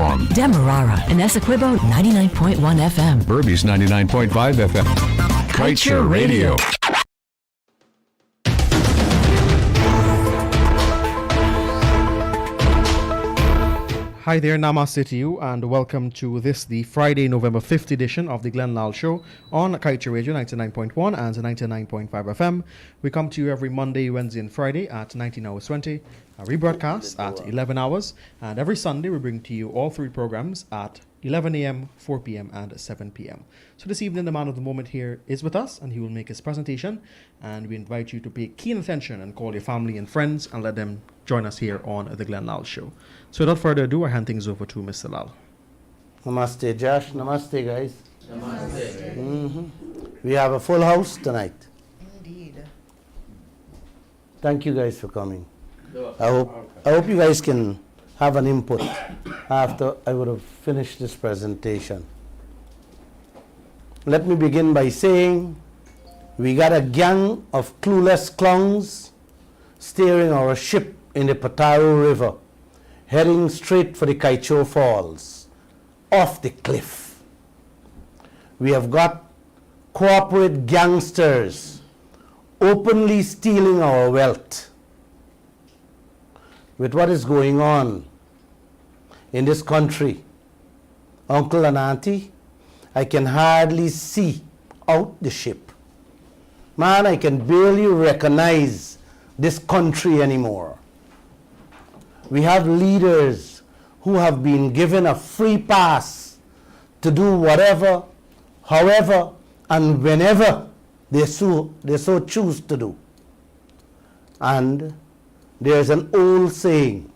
on Demerara and Essequibo 99.1 FM. Burby's 99.5 FM. Kaieteur Radio. Hi there, namaste to you, and welcome to this, the Friday, November 5th edition of the Glenn Lal Show on Kaieteur Radio 99.1 and 99.5 FM. We come to you every Monday, Wednesday, and Friday at 19 hours 20, a rebroadcast at 11 hours, and every Sunday we bring to you all three programs at 11 a.m., 4 p.m., and 7 p.m. So this evening, the man of the moment here is with us, and he will make his presentation, and we invite you to pay keen attention and call your family and friends and let them join us here on the Glenn Lal Show. So without further ado, I hand things over to Mr. Lal. Namaste, Josh. Namaste, guys. Namaste. We have a full house tonight. Indeed. Thank you guys for coming. I hope you guys can have an input after I would have finished this presentation. Let me begin by saying we got a gang of clueless clowns steering our ship in the Pataro River, heading straight for the Kaieteur Falls, off the cliff. We have got corporate gangsters openly stealing our wealth. With what is going on in this country, uncle and auntie, I can hardly see out the ship. Man, I can barely recognize this country anymore. We have leaders who have been given a free pass to do whatever, however, and whenever they so choose to do. And there's an old saying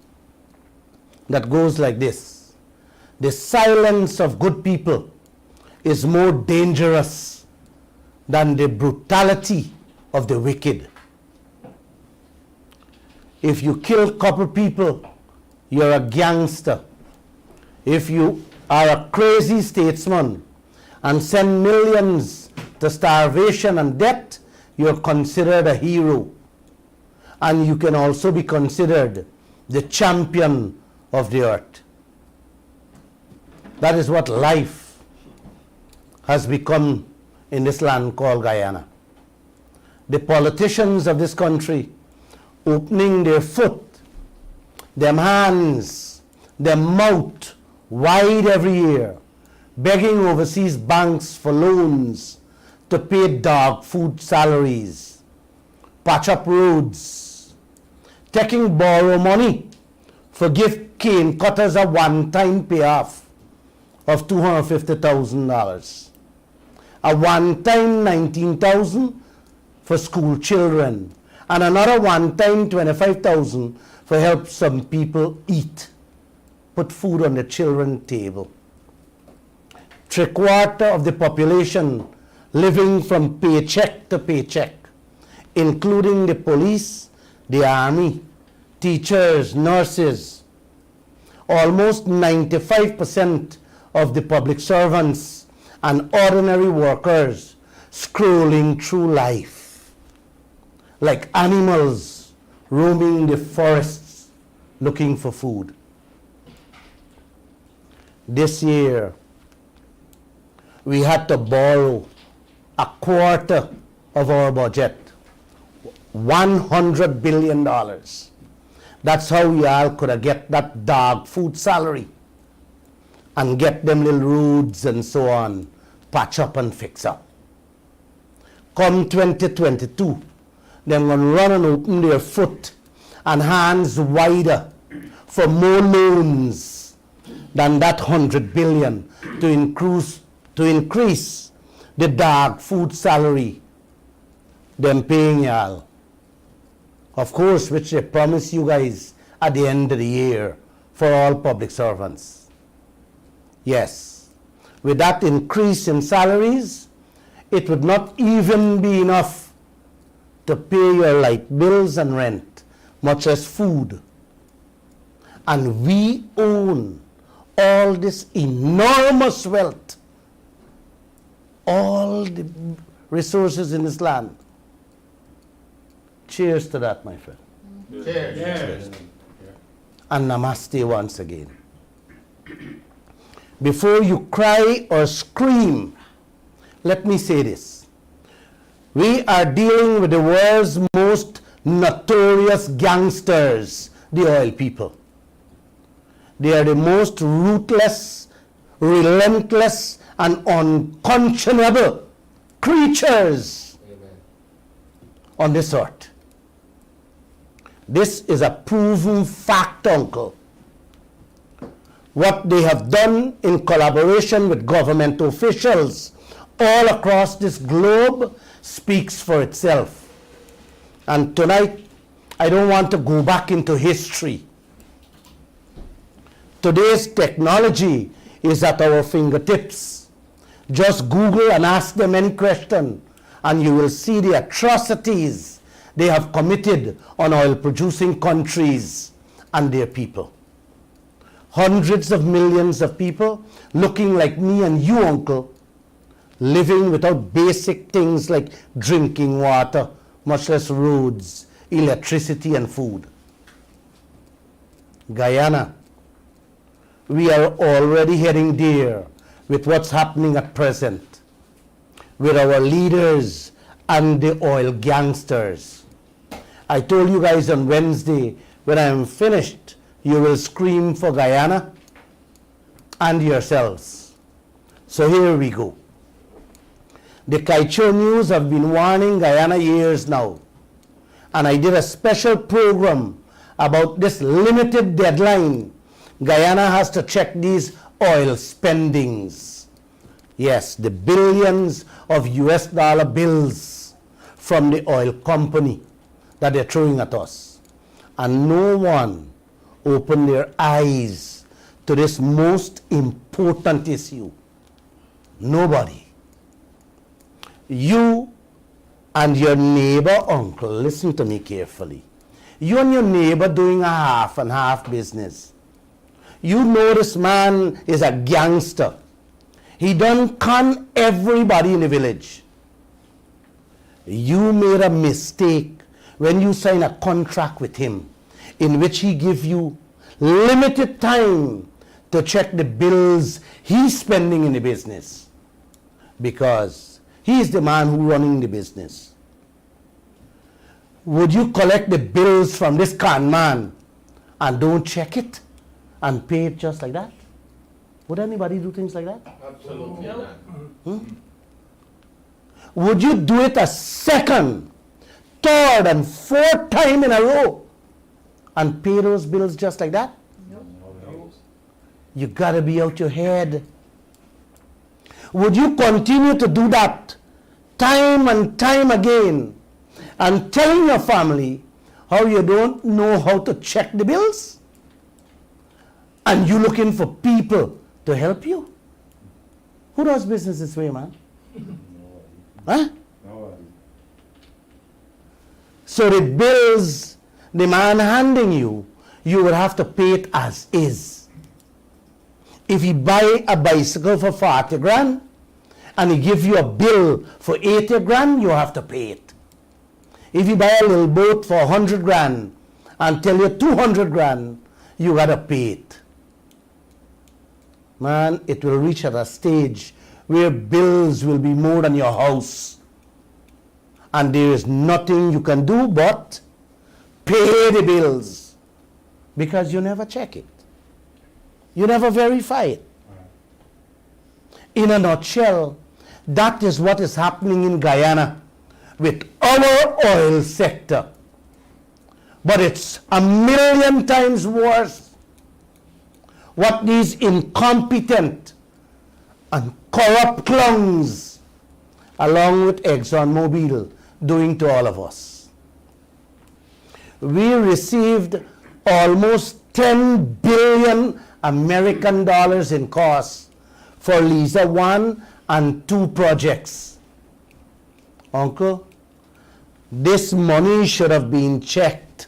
that goes like this: the silence of good people is more dangerous than the brutality of the wicked. If you kill a couple people, you're a gangster. If you are a crazy statesman and send millions to starvation and debt, you're considered a hero. And you can also be considered the champion of the earth. That is what life has become in this land called Guyana. The politicians of this country opening their foot, them hands, them mouth wide every year, begging overseas banks for loans to pay dog food salaries, patch up roads, taking borrow money for give cane cutters a one-time payoff of $250,000, a one-time $19,000 for school children, and another one-time $25,000 for help some people eat, put food on the children's table. Three-quarters of the population living from paycheck to paycheck, including the police, the army, teachers, nurses. Almost 95% of the public servants and ordinary workers scrolling through life like animals roaming the forests looking for food. This year, we had to borrow a quarter of our budget, $100 billion. That's how y'all could have get that dog food salary and get them little roads and so on, patch up and fix up. Come 2022, they're going to run and open their foot and hands wider for more loans than that $100 billion to increase the dog food salary them paying y'all. Of course, which they promise you guys at the end of the year for all public servants. Yes, with that increase in salaries, it would not even be enough to pay your light bills and rent, much as food. And we own all this enormous wealth, all the resources in this land. Cheers to that, my friend. Cheers. And namaste once again. before you cry or scream, let me say this. We are dealing with the world's most notorious gangsters, the oil people. They are the most ruthless, relentless, and unconscionable creatures on this earth. This is a proven fact, uncle. What they have done in collaboration with government officials all across this globe speaks for itself. And tonight, I don't want to go back into history. Today's technology is at our fingertips. Just Google and ask them any question, and you will see the atrocities they have committed on oil-producing countries and their people. Hundreds of millions of people looking like me and you, uncle, living without basic things like drinking water, much less roads, electricity, and food. Guyana, we are already heading there with what's happening at present with our leaders and the oil gangsters. I told you guys on Wednesday, when I am finished, you will scream for Guyana and yourselves. So here we go. The Kaieteur News have been warning Guyana years now, and I did a special program about this limited deadline. Guyana has to check these oil spendings. Yes, the billions of US dollar bills from the oil company that they're throwing at us. And no one opened their eyes to this most important issue. Nobody. You and your neighbor, uncle, listen to me carefully. You and your neighbor doing a half and half business. You know this man is a gangster. He done con everybody in the village. You made a mistake when you sign a contract with him in which he give you limited time to check the bills he's spending in the business, because he is the man who running the business. Would you collect the bills from this con man and don't check it and pay it just like that? Would anybody do things like that? Absolutely not. Would you do it a second, third, and fourth time in a row and pay those bills just like that? You gotta be out your head. Would you continue to do that time and time again and telling your family how you don't know how to check the bills? And you looking for people to help you? Who does business this way, man? Huh? So the bills the man handing you, you would have to pay it as is. If he buy a bicycle for 40 grand and he give you a bill for 80 grand, you have to pay it. If you buy a little boat for 100 grand and tell you 200 grand, you gotta pay it. Man, it will reach at a stage where bills will be more than your house. And there is nothing you can do but pay the bills, because you never check it. You never verify it. In a nutshell, that is what is happening in Guyana with our oil sector. But it's a million times worse what these incompetent and corrupt clowns, along with ExxonMobil, doing to all of us. We received almost 10 billion American dollars in costs for Liza 1 and 2 projects. Uncle, this money should have been checked,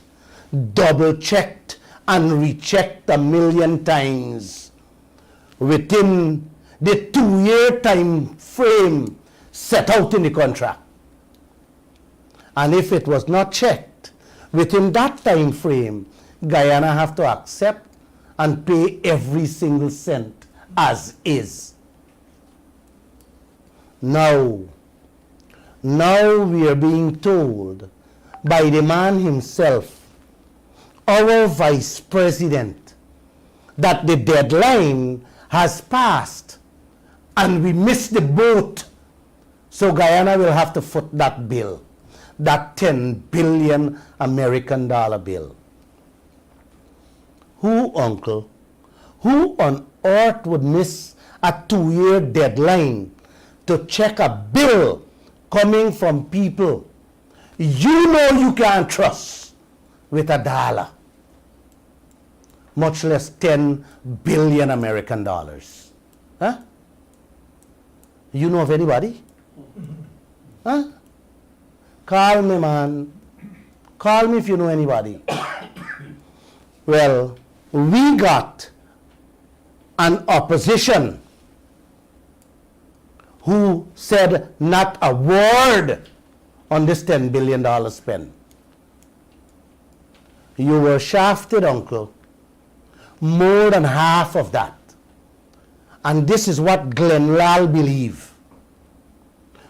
double-checked, and rechecked a million times within the 2-year time frame set out in the contract. And if it was not checked within that time frame, Guyana have to accept and pay every single cent as is. Now we are being told by the man himself, our vice president, that the deadline has passed and we missed the boat. So Guyana will have to foot that bill, that 10 billion American dollar bill. Who, uncle, who on earth would miss a 2-year deadline to check a bill coming from people you know you can't trust with a dollar, much less 10 billion American dollars? Huh? You know of anybody? Huh? Call me, man. Call me if you know anybody. Well, we got an opposition who said not a word on this $10 billion spend. You were shafted, uncle. More than half of that. And this is what Glenlal believe.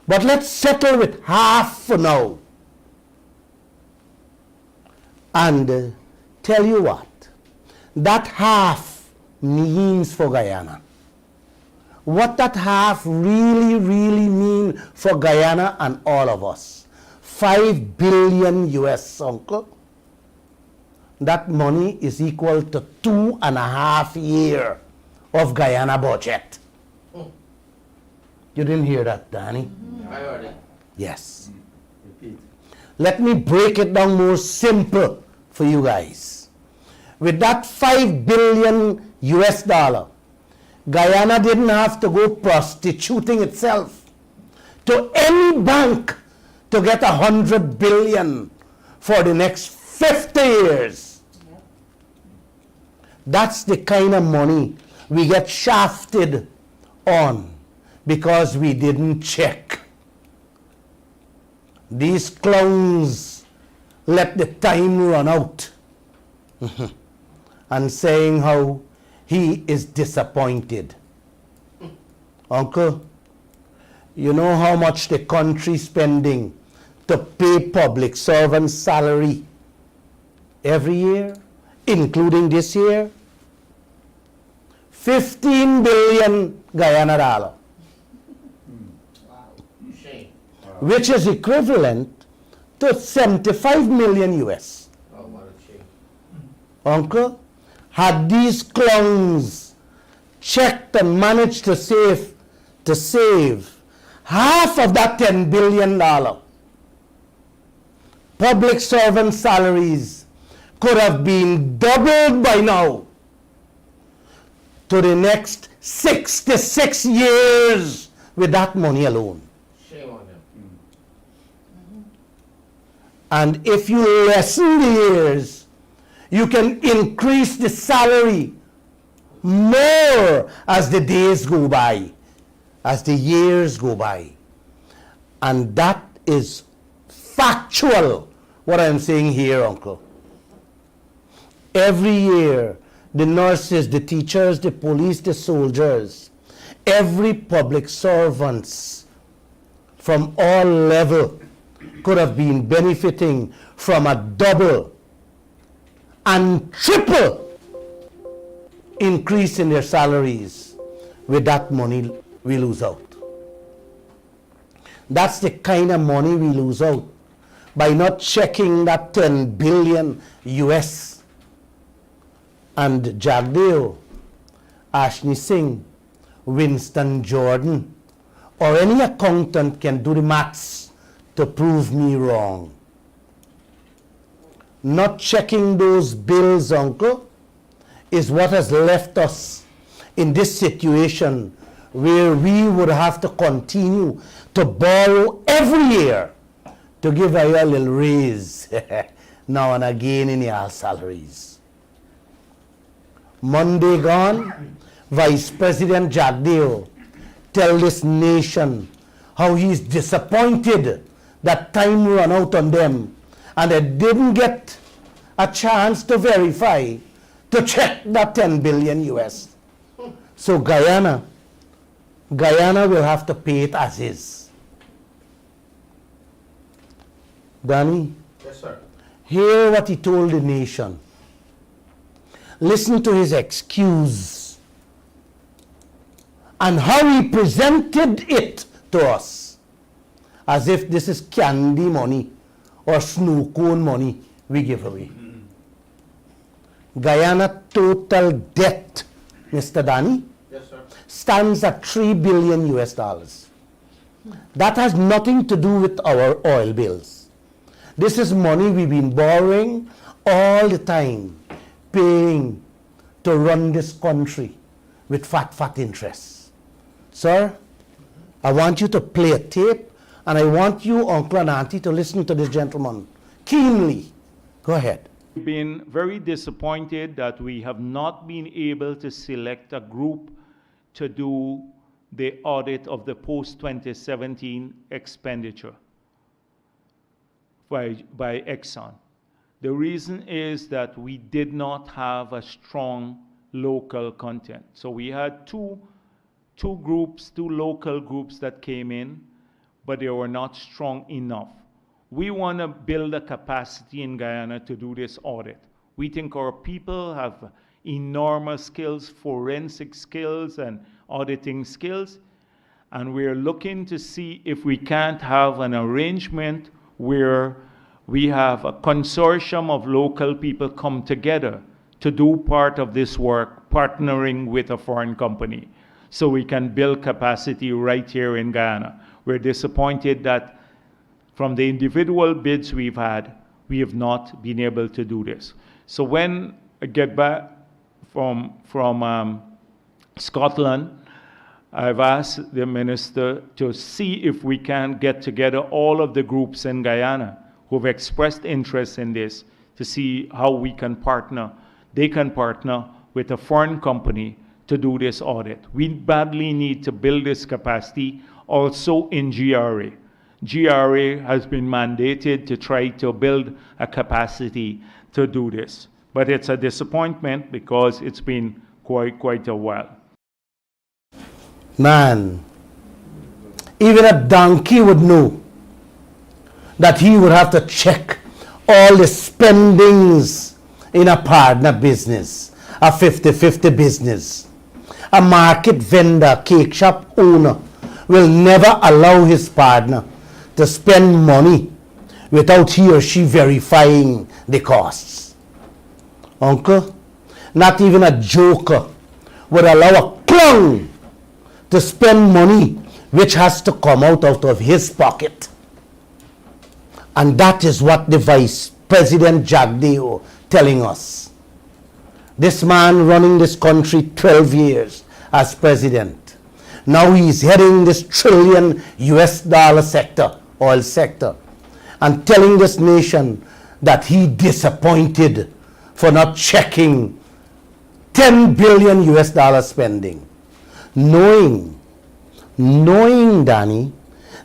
But let's settle with half for now. And tell you what, that half means for Guyana. What that half really mean for Guyana and all of us. 5 billion US, uncle. That money is equal to 2.5 years of Guyana budget. You didn't hear that, Danny? I heard it. Yes. Repeat. Let me break it down more simple for you guys. With that 5 billion US dollar, Guyana didn't have to go prostituting itself to any bank to get 100 billion for the next 50 years. That's the kind of money we get shafted on because we didn't check. These clowns let the time run out and saying how he is disappointed. Uncle, you know how much the country spending to pay public servants' salary every year, including this year? 15 billion Guyana dollar, Shame. which is equivalent to 75 million US. Oh, what a shame. Uncle, had these clowns checked and managed to save half of that $10 billion, public servant salaries could have been doubled by now to the next 66 years with that money alone. Shame on them. And if you lessen the years, you can increase the salary more as the days go by, as the years go by. And that is factual, what I'm saying here, uncle. Every year, the nurses, the teachers, the police, the soldiers, every public servants from all level could have been benefiting from a double and triple increase in their salaries with that money we lose out. That's the kind of money we lose out by not checking that 10 billion US. And Jagdeo, Ashni Singh, Winston Jordan, or any accountant can do the maths to prove me wrong. Not checking those bills, uncle, is what has left us in this situation where we would have to continue to borrow every year to give a little raise now and again in your salaries. Monday gone, Vice President Jagdeo tell this nation how he's disappointed that time ran out on them and they didn't get a chance to verify, to check that 10 billion US. So Guyana will have to pay it as is. Danny, Yes, sir. hear what he told the nation. Listen to his excuse and how he presented it to us as if this is candy money or snow cone money we give away. Guyana total debt, Mr. Danny, Yes, sir. stands at $3 billion US dollars. That has nothing to do with our oil bills. This is money we've been borrowing all the time, paying to run this country with fat interest. Sir, I want you to play a tape, and I want you, uncle and auntie, to listen to this gentleman keenly. Go ahead. We've been very disappointed that we have not been able to select a group to do the audit of the post-2017 expenditure by Exxon. The reason is that we did not have a strong local content. So we had two local groups that came in, but they were not strong enough. We want to build a capacity in Guyana to do this audit. We think our people have enormous skills, forensic skills and auditing skills, and we're looking to see if we can't have an arrangement where we have a consortium of local people come together to do part of this work, partnering with a foreign company, so we can build capacity right here in Guyana. We're disappointed that from the individual bids we've had, we have not been able to do this. So when I get back from Scotland, I've asked the minister to see if we can get together all of the groups in Guyana who've expressed interest in this to see how we can partner. They can partner with a foreign company to do this audit. We badly need to build this capacity also in GRA. GRA has been mandated to try to build a capacity to do this. But it's a disappointment because it's been quite a while. Man, even a donkey would know that he would have to check all the spendings in a partner business, a 50-50 business. A market vendor, cake shop owner will never allow his partner to spend money without he or she verifying the costs. Uncle, not even a joker would allow a clown to spend money which has to come out of his pocket. And that is what the Vice President Jagdeo telling us. This man running this country 12 years as president. Now he's heading this trillion US dollar sector, oil sector, and telling this nation that he disappointed for not checking 10 billion US dollar spending. Knowing, Danny,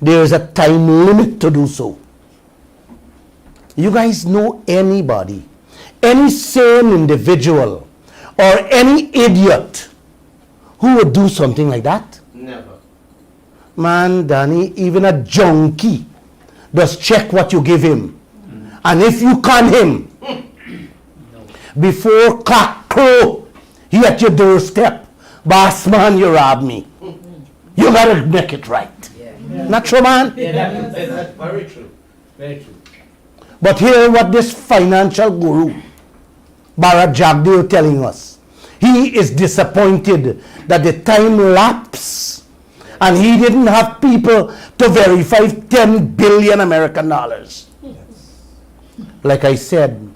there is a time limit to do so. You guys know anybody, any sane individual, or any idiot who would do something like that? Never. Man, Danny, even a junkie does check what you give him. And if you con him, before cock crow, he at your doorstep, boss man, you rob me. You gotta make it right. Not true, man? That's very true. Very true. But hear what this financial guru, Bharat Jagdeo, telling us. He is disappointed that the time lapse and he didn't have people to verify 10 billion American dollars. Like I said,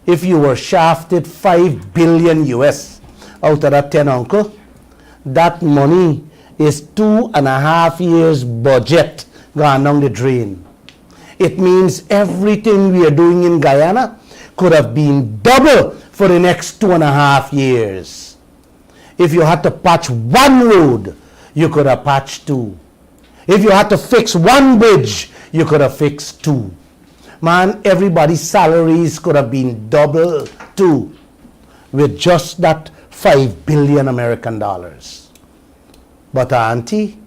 if you were shafted 5 billion US out of that 10, uncle, that money is 2.5 years budget gone down the drain. It means everything we are doing in Guyana could have been double for the next 2.5 years. If you had to patch one road, you could have patched two. If you had to fix one bridge, you could have fixed two. Man, everybody's salaries could have been double too, with just that 5 billion American dollars. But auntie,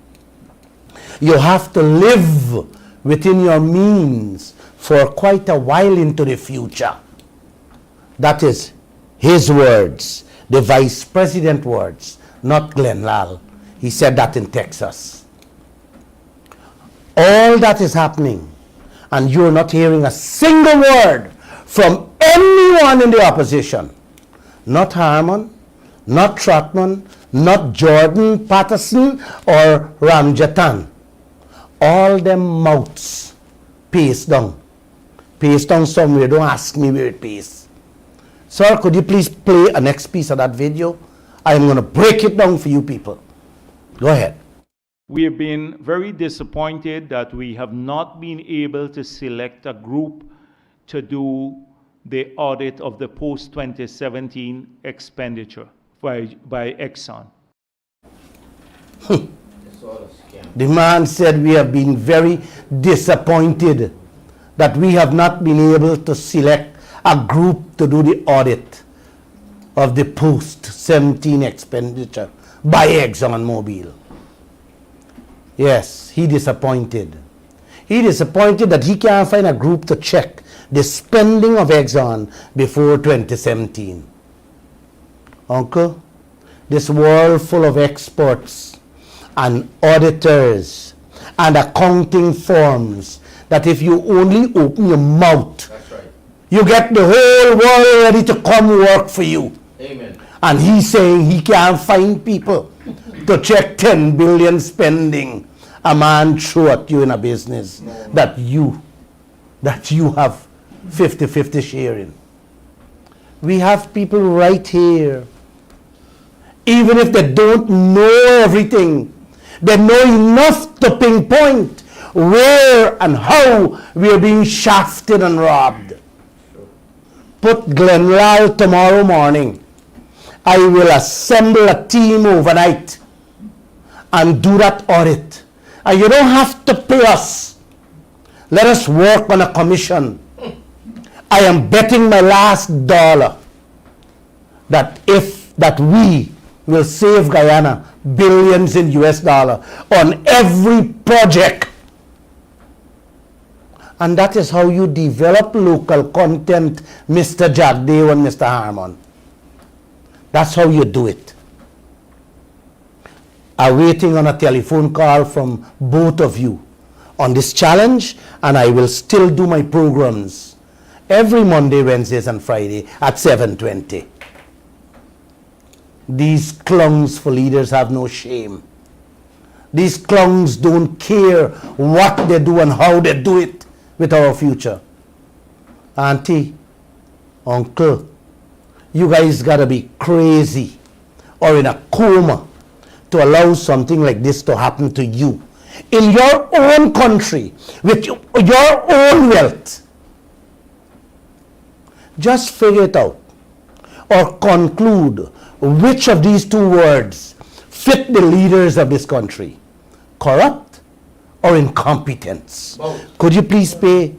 you have to live within your means for quite a while into the future. That is his words, the vice president words, not Glenn Lal. He said that in Texas. All that is happening, and you're not hearing a single word from anyone in the opposition. Not Harmon, not Trotman, not Jordan Patterson or Ramjatan. All them mouths paste down. Paste down somewhere. Don't ask me where it pastes. Sir, could you please play a next piece of that video? I'm going to break it down for you people. Go ahead. We have been very disappointed that we have not been able to select a group to do the audit of the post-2017 expenditure by Exxon. The man said we have been very disappointed that we have not been able to select a group to do the audit of the post-17 expenditure by ExxonMobil. Yes, he disappointed. He disappointed that he can't find a group to check the spending of Exxon before 2017. Uncle, this world full of experts and auditors and accounting firms that if you only open your mouth, That's right. you get the whole world ready to come work for you. Amen. And he's saying he can't find people to check 10 billion spending a man threw at you in a business that you have 50-50 sharing. We have people right here. Even if they don't know everything, they know enough to pinpoint where and how we are being shafted and robbed. Put Glenn Lal tomorrow morning. I will assemble a team overnight and do that audit. And you don't have to pay us. Let us work on a commission. I am betting my last dollar that we will save Guyana billions in US dollar on every project. And that is how you develop local content, Mr. Jagdeo and Mr. Harmon. That's how you do it. I'm waiting on a telephone call from both of you on this challenge, and I will still do my programs every Monday, Wednesdays, and Friday at 7:20. These clowns for leaders have no shame. These clowns don't care what they do and how they do it with our future. Auntie, uncle, you guys gotta be crazy or in a coma to allow something like this to happen to you in your own country with your own wealth. Just figure it out or conclude which of these two words fit the leaders of this country: corrupt or incompetence. Both. Could you please play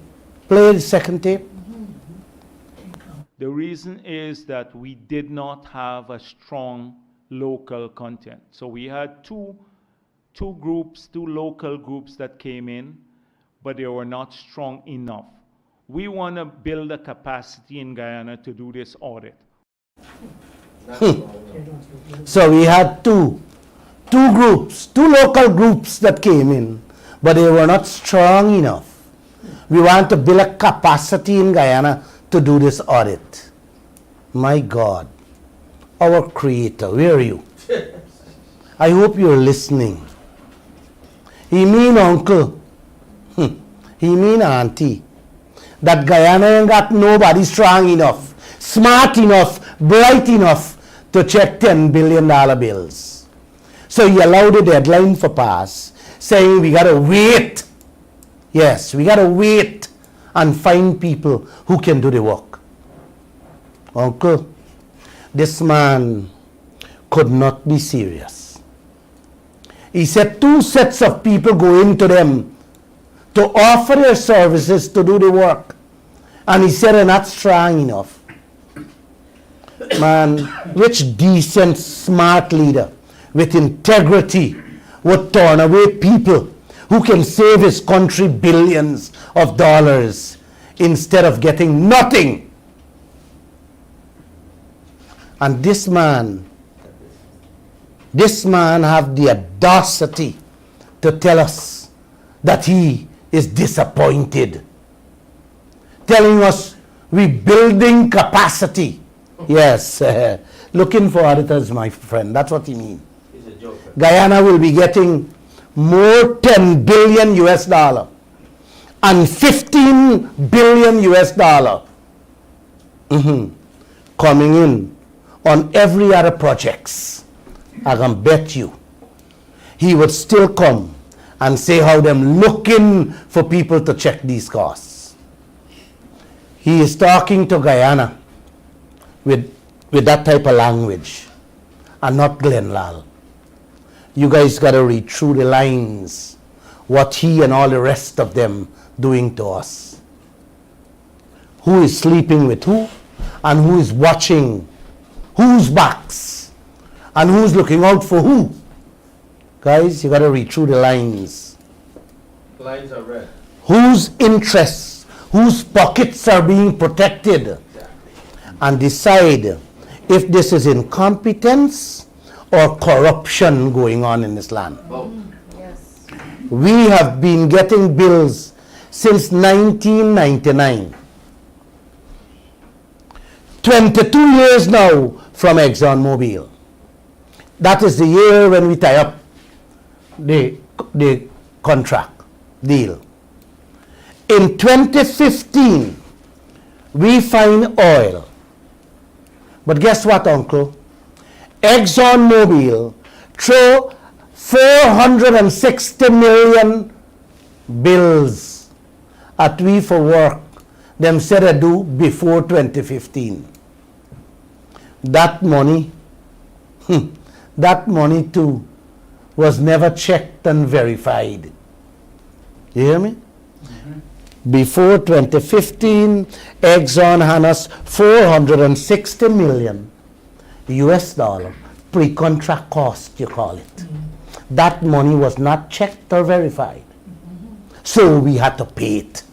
the second tape? The reason is that we did not have a strong local content. So we had two local groups that came in, but they were not strong enough. We want to build a capacity in Guyana to do this audit. So we had two local groups that came in, but they were not strong enough. We want to build a capacity in Guyana to do this audit. My God, our Creator, where are you? I hope you're listening. He mean, uncle, he mean, auntie, that Guyana ain't got nobody strong enough, smart enough, bright enough to check $10 billion bills. So he allowed the deadline for pass, saying we gotta wait. Yes, we gotta wait and find people who can do the work. Uncle, this man could not be serious. He said 2 sets of people go into them to offer their services to do the work. And he said they're not strong enough. Man, which decent, smart leader with integrity would turn away people who can save his country billions of dollars instead of getting nothing? And this man have the audacity to tell us that he is disappointed, telling us we're building capacity. Yes, looking for auditors, my friend. That's what he means. He's a joker. Guyana will be getting more 10 billion US dollar and 15 billion US dollar coming in on every other projects. I can bet you he would still come and say how them looking for people to check these costs. He is talking to Guyana with that type of language and not Glenlal. You guys got to read through the lines what he and all the rest of them doing to us. Who is sleeping with who, and who is watching whose backs, and who's looking out for who. Guys, you got to read through the lines. Lines are red. Whose interests, whose pockets are being protected, and decide if this is incompetence or corruption going on in this land. Yes. We have been getting bills since 1999. 22 years now from ExxonMobil. That is the year when we tie up the contract deal. In 2015, we find oil. But guess what, Uncle? ExxonMobil threw 460 million bills at we for work them said I do before 2015. That money, that money too, was never checked and verified. You hear me? Before 2015, Exxon had us 460 million US dollar, pre-contract cost, you call it. That money was not checked or verified. So we had to pay it.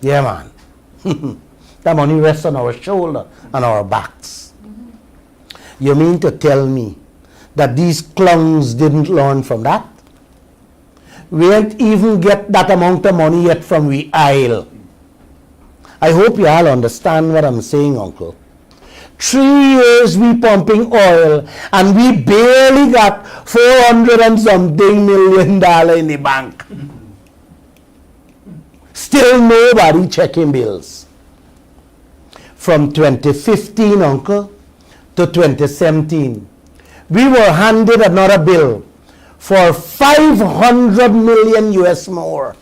Yeah, man. That money rests on our shoulder and our backs. You mean to tell me that these clowns didn't learn from that? We ain't even get that amount of money yet from we aisle. I hope you all understand what I'm saying, Uncle. 3 years we pumping oil and we barely got 400 and something million dollar in the bank. Still nobody checking bills. From 2015, Uncle, to 2017, we were handed another bill for 500 million US more.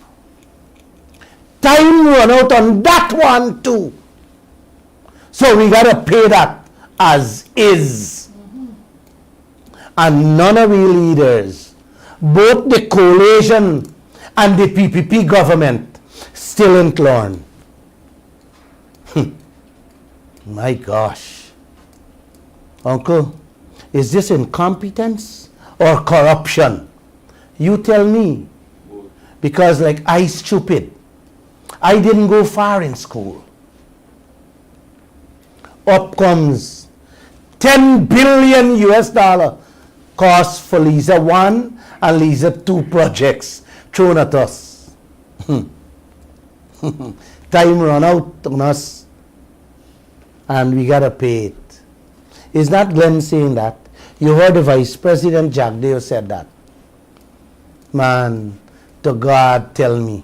Time run out on that one too. So we gotta pay that as is. And none of we leaders, both the coalition and the PPP government, still ain't learned. My gosh. Uncle, is this incompetence or corruption? You tell me. Because like I stupid. I didn't go far in school. Up comes 10 billion US dollar cost for Liza 1 and Liza 2 projects thrown at us. Time run out on us and we gotta pay it. Is not Glenn saying that? You heard the Vice President Jagdeo said that. Man, to God, tell me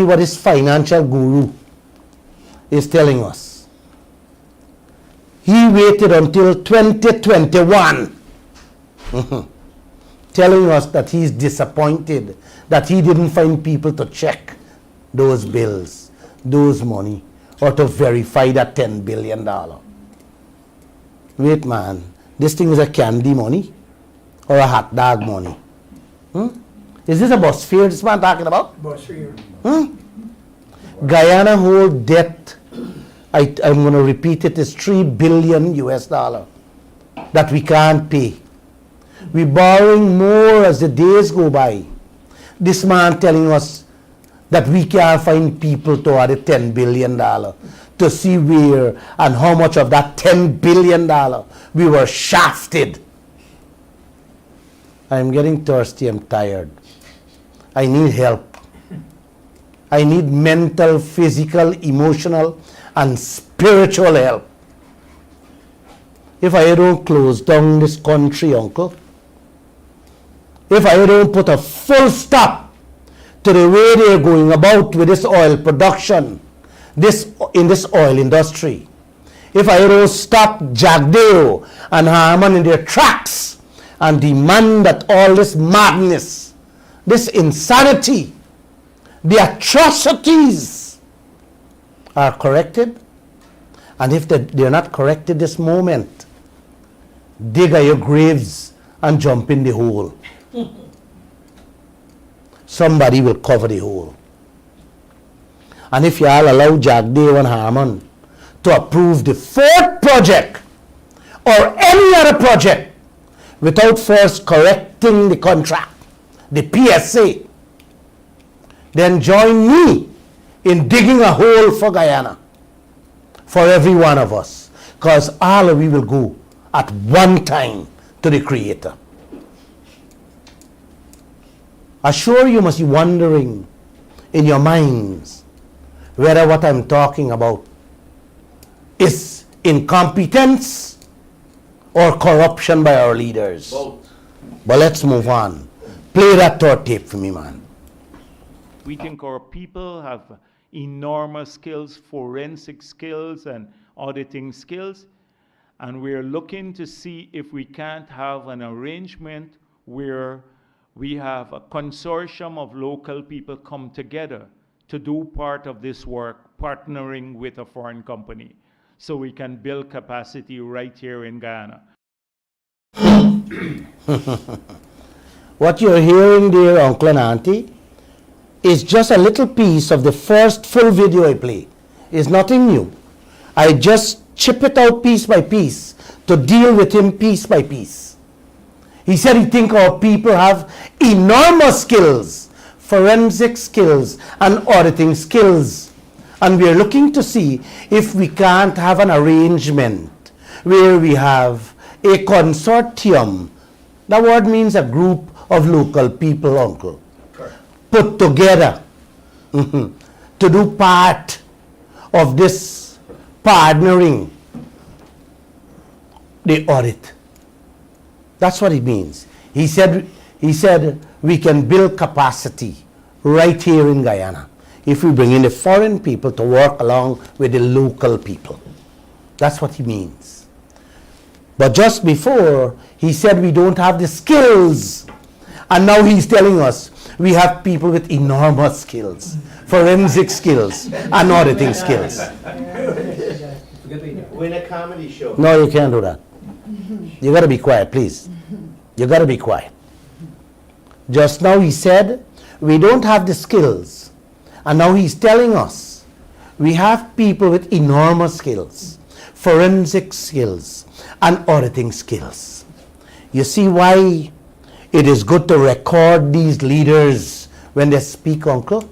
what his financial guru is telling us. He waited until 2021 telling us that he's disappointed that he didn't find people to check those bills, those money, or to verify that $10 billion. Wait, man, this thing is a candy money or a hot dog money? Is this a bus fare this man talking about? Bus fare. Guyana whole debt, I'm going to repeat it, is $3 billion that we can't pay. We're borrowing more as the days go by. This man telling us that we can't find people to add $10 billion to see where and how much of that $10 billion we were shafted. I'm getting thirsty, I'm tired. I need help. I need mental, physical, emotional, and spiritual help. If I don't close down this country, uncle, if I don't put a full stop to the way they're going about with this oil production, in this oil industry, if I don't stop Jagdeo and Harman in their tracks and demand that all this madness, this insanity, the atrocities are corrected, and if they're not corrected this moment, dig at your graves and jump in the hole. Somebody will cover the hole. And if you all allow Jagdeo and Harman to approve the fourth project or any other project without first correcting the contract, the PSA, then join me in digging a hole for Guyana, for every one of us, because all of we will go at one time to the Creator. Assure you must be wondering in your minds whether what I'm talking about is incompetence or corruption by our leaders. Both. But let's move on. Play that third tape for me, man. We think our people have enormous skills, forensic skills and auditing skills, and we're looking to see if we can't have an arrangement where we have a consortium of local people come together to do part of this work, partnering with a foreign company, so we can build capacity right here in Guyana. What you're hearing there, Uncle and Auntie, is just a little piece of the first full video I play. It's nothing new. I just chip it out piece by piece to deal with him piece by piece. He said he think our people have enormous skills, forensic skills and auditing skills. And we're looking to see if we can't have an arrangement where we have a consortium. That word means a group of local people, Uncle, put together to do part of this partnering, the audit. That's what it means. He said we can build capacity right here in Guyana if we bring in the foreign people to work along with the local people. That's what he means. But just before, he said we don't have the skills. And now he's telling us we have people with enormous skills, forensic skills and auditing skills. We're in a comedy show. No, you can't do that. You got to be quiet, please. You got to be quiet. Just now he said we don't have the skills. And now he's telling us we have people with enormous skills, forensic skills and auditing skills. You see why it is good to record these leaders when they speak, Uncle?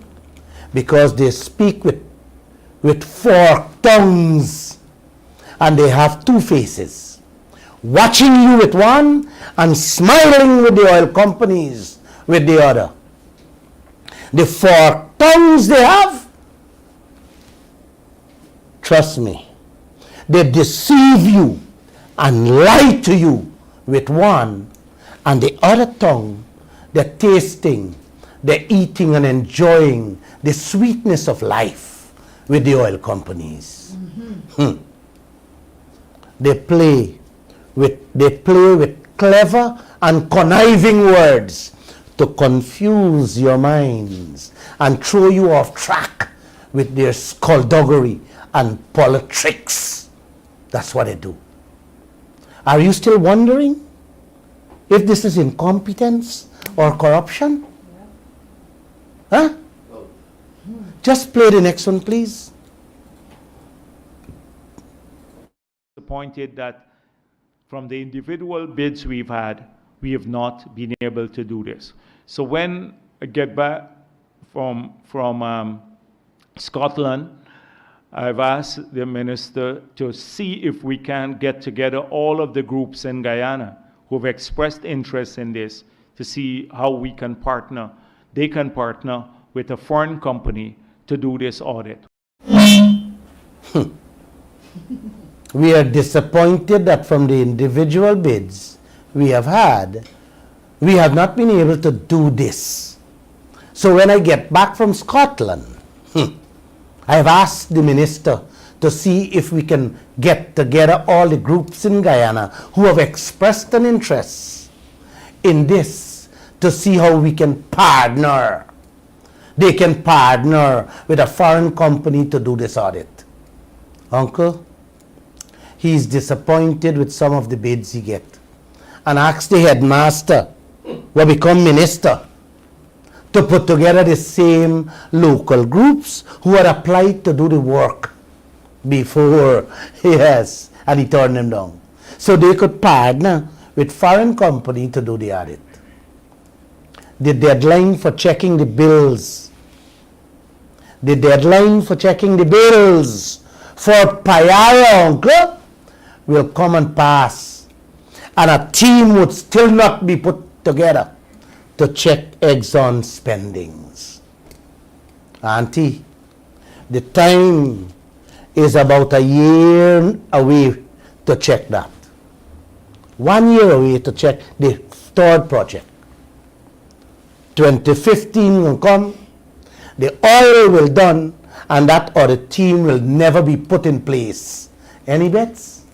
Because they speak with forked tongues and they have two faces. Watching you with one and smiling with the oil companies with the other. The forked tongues they have, trust me, they deceive you and lie to you with one, and the other tongue, they're tasting, they're eating and enjoying the sweetness of life with the oil companies. They play with clever and conniving words to confuse your minds and throw you off track with their skullduggery and politricks. That's what they do. Are you still wondering if this is incompetence or corruption? Huh? Just play the next one, please. Disappointed that from the individual bids we've had, we have not been able to do this. So when I get back from Scotland, I've asked the minister to see if we can get together all of the groups in Guyana who've expressed interest in this to see how we can partner. They can partner with a foreign company to do this audit. We are disappointed that from the individual bids we have had, we have not been able to do this. So when I get back from Scotland, I have asked the minister to see if we can get together all the groups in Guyana who have expressed an interest in this to see how we can partner. They can partner with a foreign company to do this audit. Uncle, he's disappointed with some of the bids he get and asked the headmaster, will become minister, to put together the same local groups who had applied to do the work before, yes, and he turned them down. So they could partner with foreign company to do the audit. The deadline for checking the bills, for Payara, uncle, will come and pass, and a team would still not be put together to check Exxon spendings. Auntie, the time is about a year away to check that. 1 year away to check the third project. 2015 will come, the oil will done, and that audit team will never be put in place. Any bets?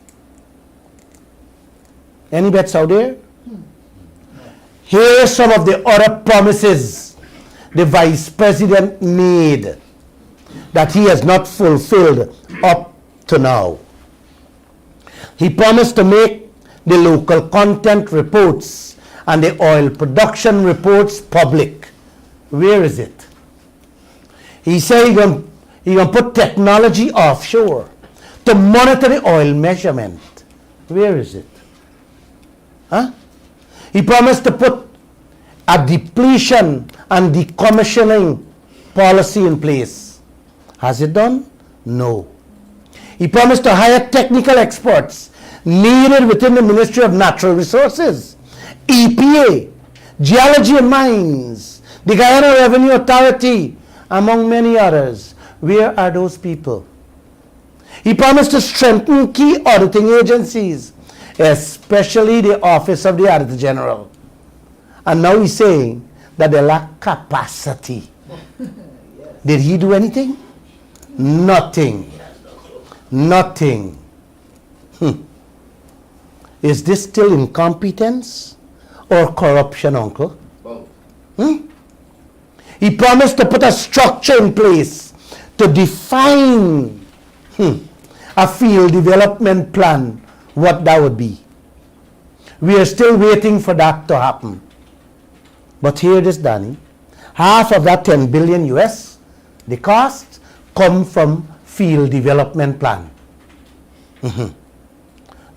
Any bets out there? Here are some of the other promises the Vice President made that he has not fulfilled up to now. He promised to make the local content reports and the oil production reports public. Where is it? He said he's going to put technology offshore to monitor the oil measurement. Where is it? Huh? He promised to put a depletion and decommissioning policy in place. Has it done? No. He promised to hire technical experts needed within the Ministry of Natural Resources, EPA, Geology and Mines, the Guyana Revenue Authority, among many others. Where are those people? He promised to strengthen key auditing agencies, especially the Office of the Auditor General. And now he's saying that they lack capacity. Did he do anything? Nothing. Nothing. Is this still incompetence or corruption, uncle? Both. He promised to put a structure in place to define a field development plan, what that would be. We are still waiting for that to happen. But here it is, Danny. Half of that 10 billion US, the cost, come from field development plan.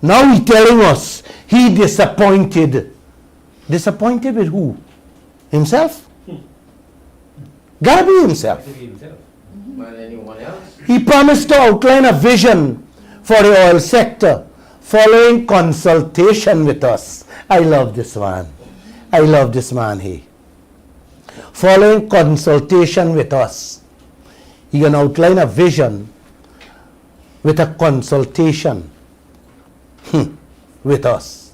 Now he's telling us he disappointed. Disappointed with who? Himself? Gotta be himself. Not anyone else. He promised to outline a vision for the oil sector following consultation with us. I love this man. I love this man here. Following consultation with us. He can outline a vision with a consultation with us.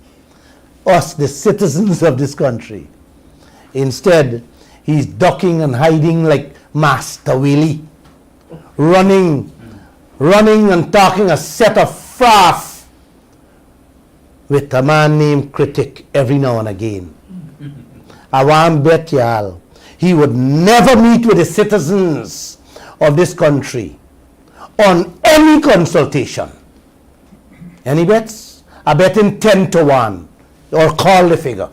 Us, the citizens of this country. Instead, he's ducking and hiding like Master Willie. Running and talking a set of faff with a man named Critic every now and again. I want bet y'all, he would never meet with the citizens of this country on any consultation. Any bets? I bet him 10 to 1 or call the figure.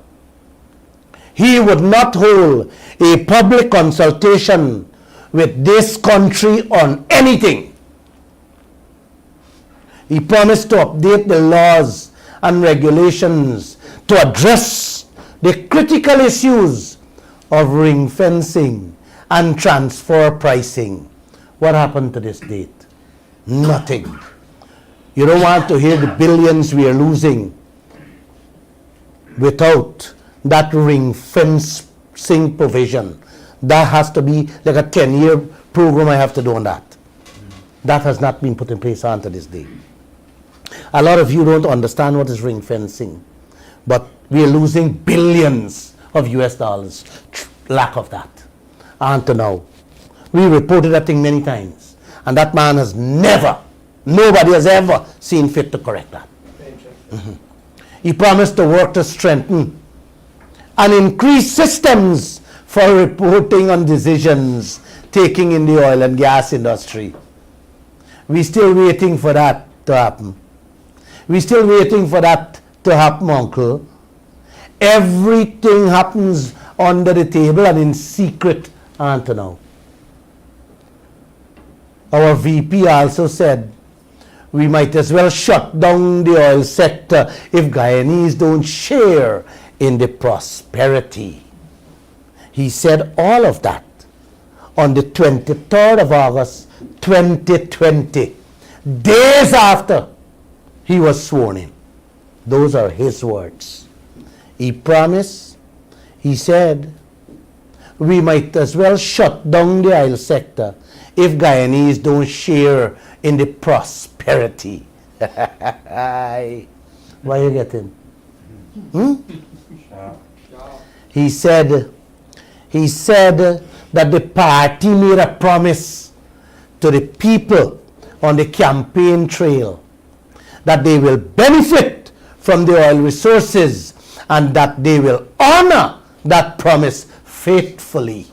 He would not hold a public consultation with this country on anything. He promised to update the laws and regulations to address the critical issues of ring fencing and transfer pricing. What happened to this date? Nothing. You don't want to hear the billions we are losing without that ring fencing provision. That has to be like a 10-year program I have to do on that. That has not been put in place until this day. A lot of you don't understand what is ring fencing, but we are losing billions of US dollars. Lack of that. Until now. We reported that thing many times, and that man has never, nobody has ever seen fit to correct that. He promised to work to strengthen and increase systems for reporting on decisions taking in the oil and gas industry. We're still waiting for that to happen. We're still waiting for that to happen, Uncle. Everything happens under the table and in secret until now. Our VP also said we might as well shut down the oil sector if Guyanese don't share in the prosperity. He said all of that on the 23rd of August, 2020, days after he was sworn in. Those are his words. He promised, he said, we might as well shut down the oil sector if Guyanese don't share in the prosperity. Why you getting? He said that the party made a promise to the people on the campaign trail that they will benefit from the oil resources and that they will honor that promise faithfully.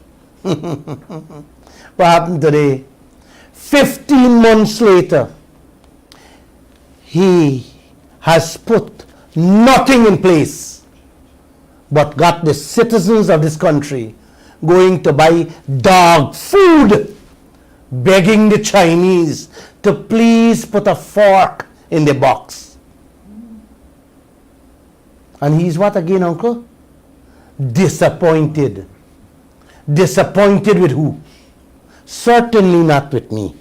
What happened today? 15 months later, he has put nothing in place but got the citizens of this country going to buy dog food, begging the Chinese to please put a fork in the box. And he's what again, Uncle? Disappointed. Disappointed with who? Certainly not with me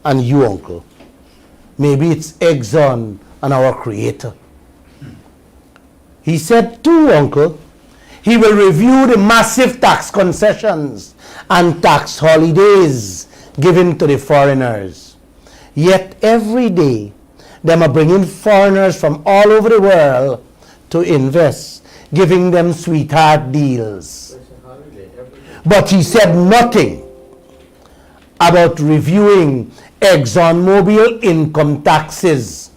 and you, Uncle. Maybe it's Exxon and our Creator. He said too, Uncle, he will review the massive tax concessions and tax holidays given to the foreigners. Yet every day, them are bringing foreigners from all over the world to invest, giving them sweetheart deals. But he said nothing about reviewing ExxonMobil income taxes,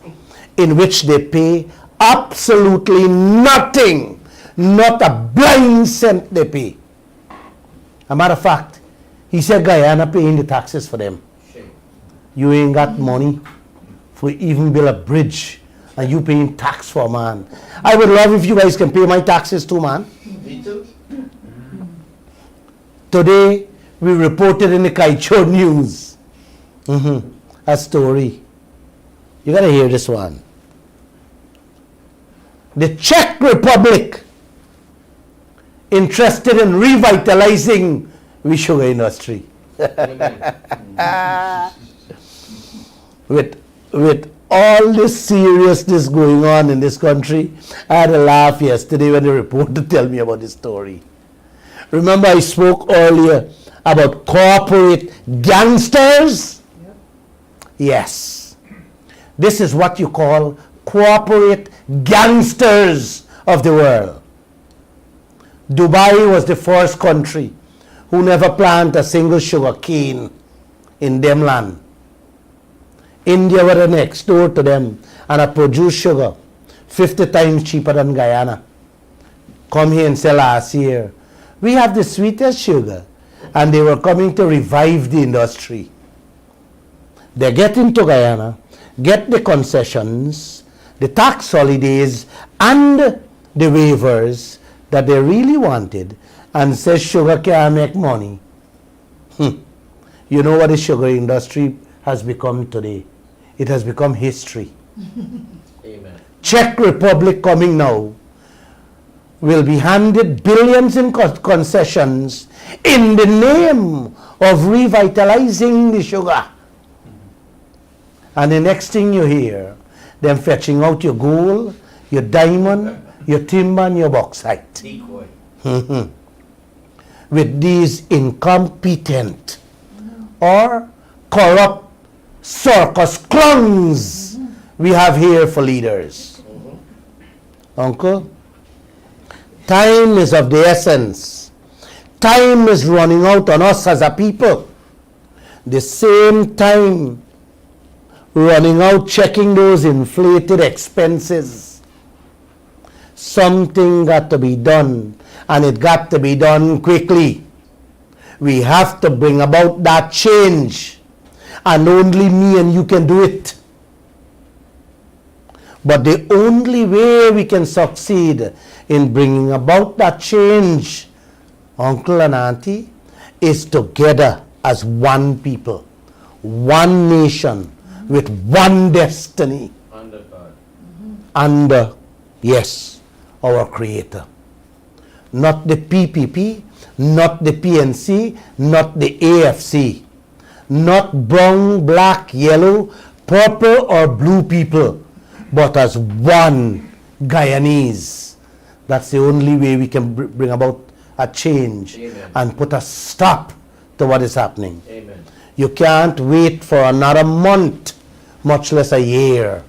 in which they pay absolutely nothing, not a blind cent they pay. A matter of fact, he said Guyana paying the taxes for them. You ain't got money for even build a bridge, and you paying tax for a man. I would love if you guys can pay my taxes too, man. Me too. Today, we reported in the Kaieteur News a story. You gotta hear this one. The Czech Republic interested in revitalizing the sugar industry. With all this seriousness going on in this country, I had a laugh yesterday when the reporter told me about this story. Remember I spoke earlier about corporate gangsters? Yep. Yes. This is what you call corporate gangsters of the world. Dubai was the first country who never planted a single sugar cane in them land. India were the next door to them and I produced sugar 50 times cheaper than Guyana. Come here and sell last year. We have the sweetest sugar, and they were coming to revive the industry. They get into Guyana, get the concessions, the tax holidays, and the waivers that they really wanted, and says sugar can't make money. You know what the sugar industry has become today? It has become history. Amen. Czech Republic coming now will be handed billions in concessions in the name of revitalizing the sugar. And the next thing you hear, them fetching out your gold, your diamond, your timber, and your bauxite. Decoy. With these incompetent or corrupt circus clowns we have here for leaders. Uncle, time is of the essence. Time is running out on us as a people. The same time running out checking those inflated expenses. Something got to be done, and it got to be done quickly. We have to bring about that change, and only me and you can do it. But the only way we can succeed in bringing about that change, uncle and auntie, is together as one people, one nation, with one destiny. Under God. Under, yes, our Creator. Not the PPP, not the PNC, not the AFC, not brown, black, yellow, purple or blue people, but as one Guyanese. That's the only way we can bring about a change. Amen. And put a stop to what is happening. Amen. You can't wait for another month, much less a year.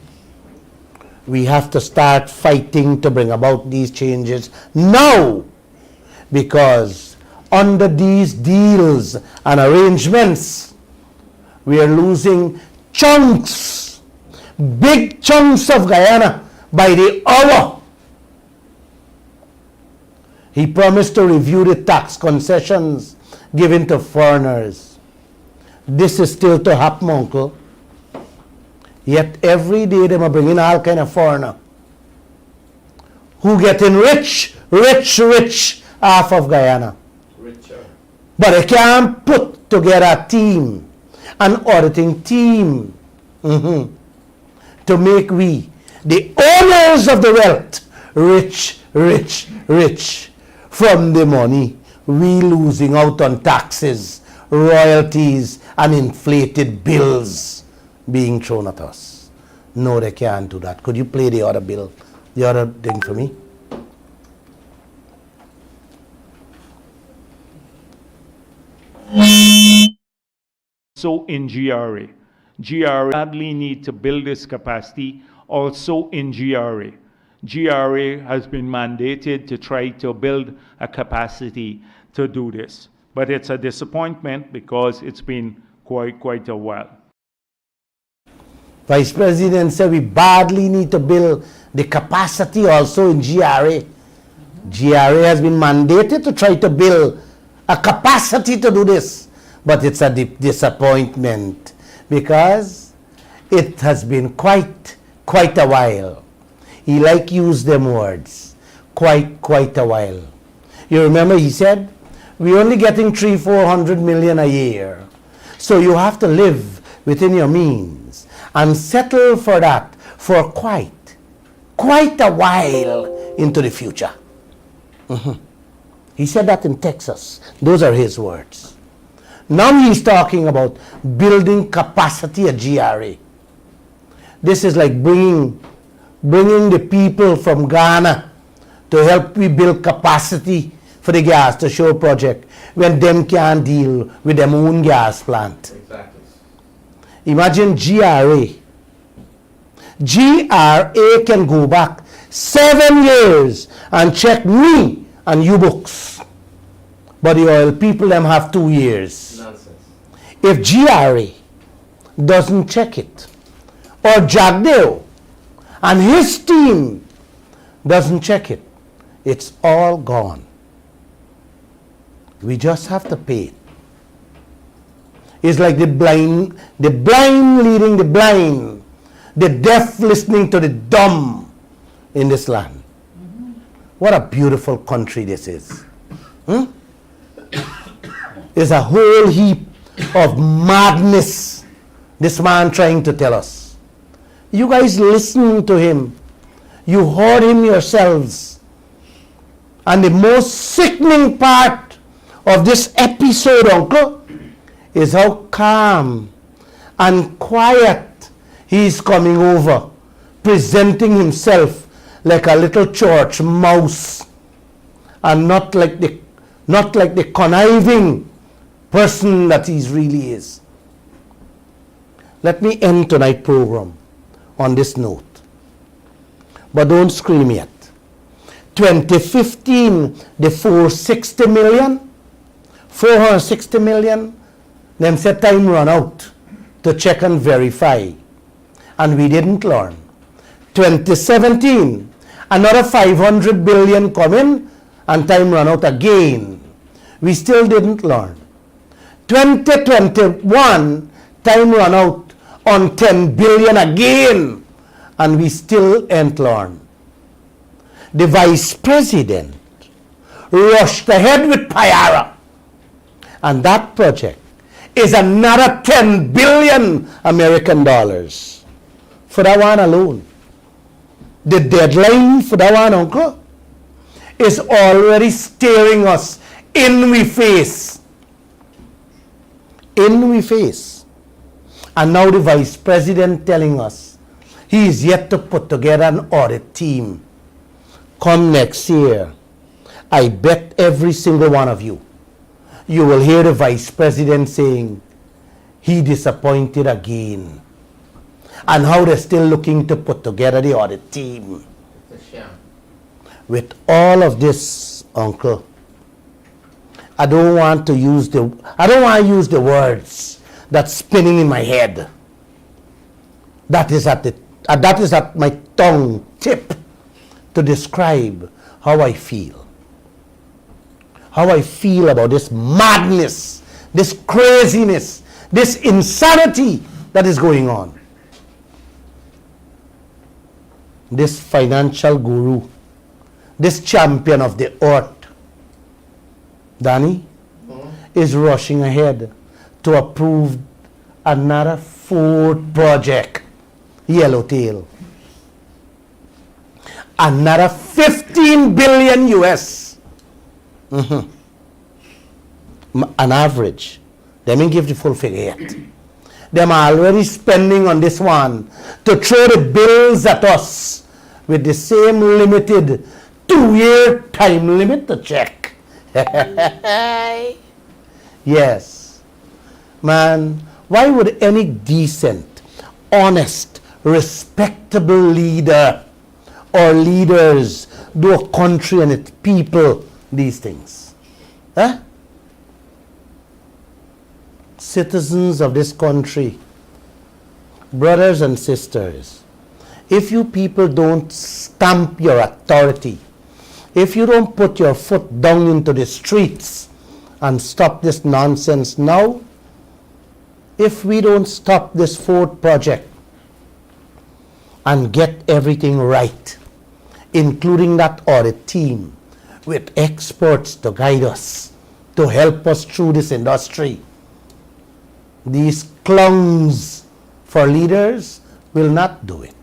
We have to start fighting to bring about these changes now, because under these deals and arrangements, we are losing chunks, big chunks of Guyana by the hour. He promised to review the tax concessions given to foreigners. This is still to happen, uncle. Yet every day they are bringing all kind of foreigner who getting rich off of Guyana. Richer. But they can't put together a team, an auditing team, to make we, the owners of the wealth, rich from the money we losing out on taxes, royalties, and inflated bills being thrown at us. No, they can't do that. Could you play the other bill, the other thing for me? So in GRA. GRA badly need to build this capacity also in GRA. GRA has been mandated to try to build a capacity to do this. But it's a disappointment because it's been quite a while. Vice President said we badly need to build the capacity also in GRA. GRA has been mandated to try to build a capacity to do this. But it's a disappointment because it has been quite a while. He used them words. Quite a while. You remember he said, we're only getting 300-400 million a year. So you have to live within your means and settle for that for quite a while into the future. He said that in Texas. Those are his words. Now he's talking about building capacity at GRA. This is like bringing the people from Ghana to help we build capacity for the gas to show project when them can't deal with their own gas plant. Exactly. Imagine GRA. GRA can go back 7 years and check me and you books. But the oil people them have 2 years. Nonsense. If GRA doesn't check it, or Jagdeo and his team doesn't check it, it's all gone. We just have to pay it. It's like the blind leading the blind, the deaf listening to the dumb in this land. What a beautiful country this is. There's a whole heap of madness this man trying to tell us. You guys listening to him. You heard him yourselves. And the most sickening part of this episode, Uncle, is how calm and quiet he's coming over, presenting himself like a little church mouse and not like the conniving person that he really is. Let me end tonight's program on this note. But don't scream yet. 2015, the 460 million, them said time run out to check and verify. And we didn't learn. 2017, another 500 billion come in and time run out again. We still didn't learn. 2021, time run out on 10 billion again, and we still ain't learned. The vice president rushed ahead with Payara, and that project is another 10 billion American dollars for that one alone. The deadline for that one, Uncle, is already staring us in we face. In we face. And now the vice president telling us he is yet to put together an audit team. Come next year, I bet every single one of you will hear the vice president saying he disappointed again. And how they're still looking to put together the audit team. It's a sham. With all of this, Uncle, I don't want to use the words that's spinning in my head. That is at my tongue tip to describe how I feel. How I feel about this madness, this craziness, this insanity that is going on. This financial guru, this champion of the earth, Danny, is rushing ahead to approve another fourth project, Yellowtail. Another 15 billion US. An average. They didn't give the full figure yet. Them are already spending on this one to throw the bills at us with the same limited 2-year time limit to check. Yes. Man, why would any decent, honest, respectable leader or leaders do a country and its people these things? Huh? Citizens of this country, brothers and sisters, if you people don't stamp your authority, if you don't put your foot down into the streets and stop this nonsense now, if we don't stop this fourth project and get everything right, including that audit team with experts to guide us, to help us through this industry, these clowns for leaders will not do it.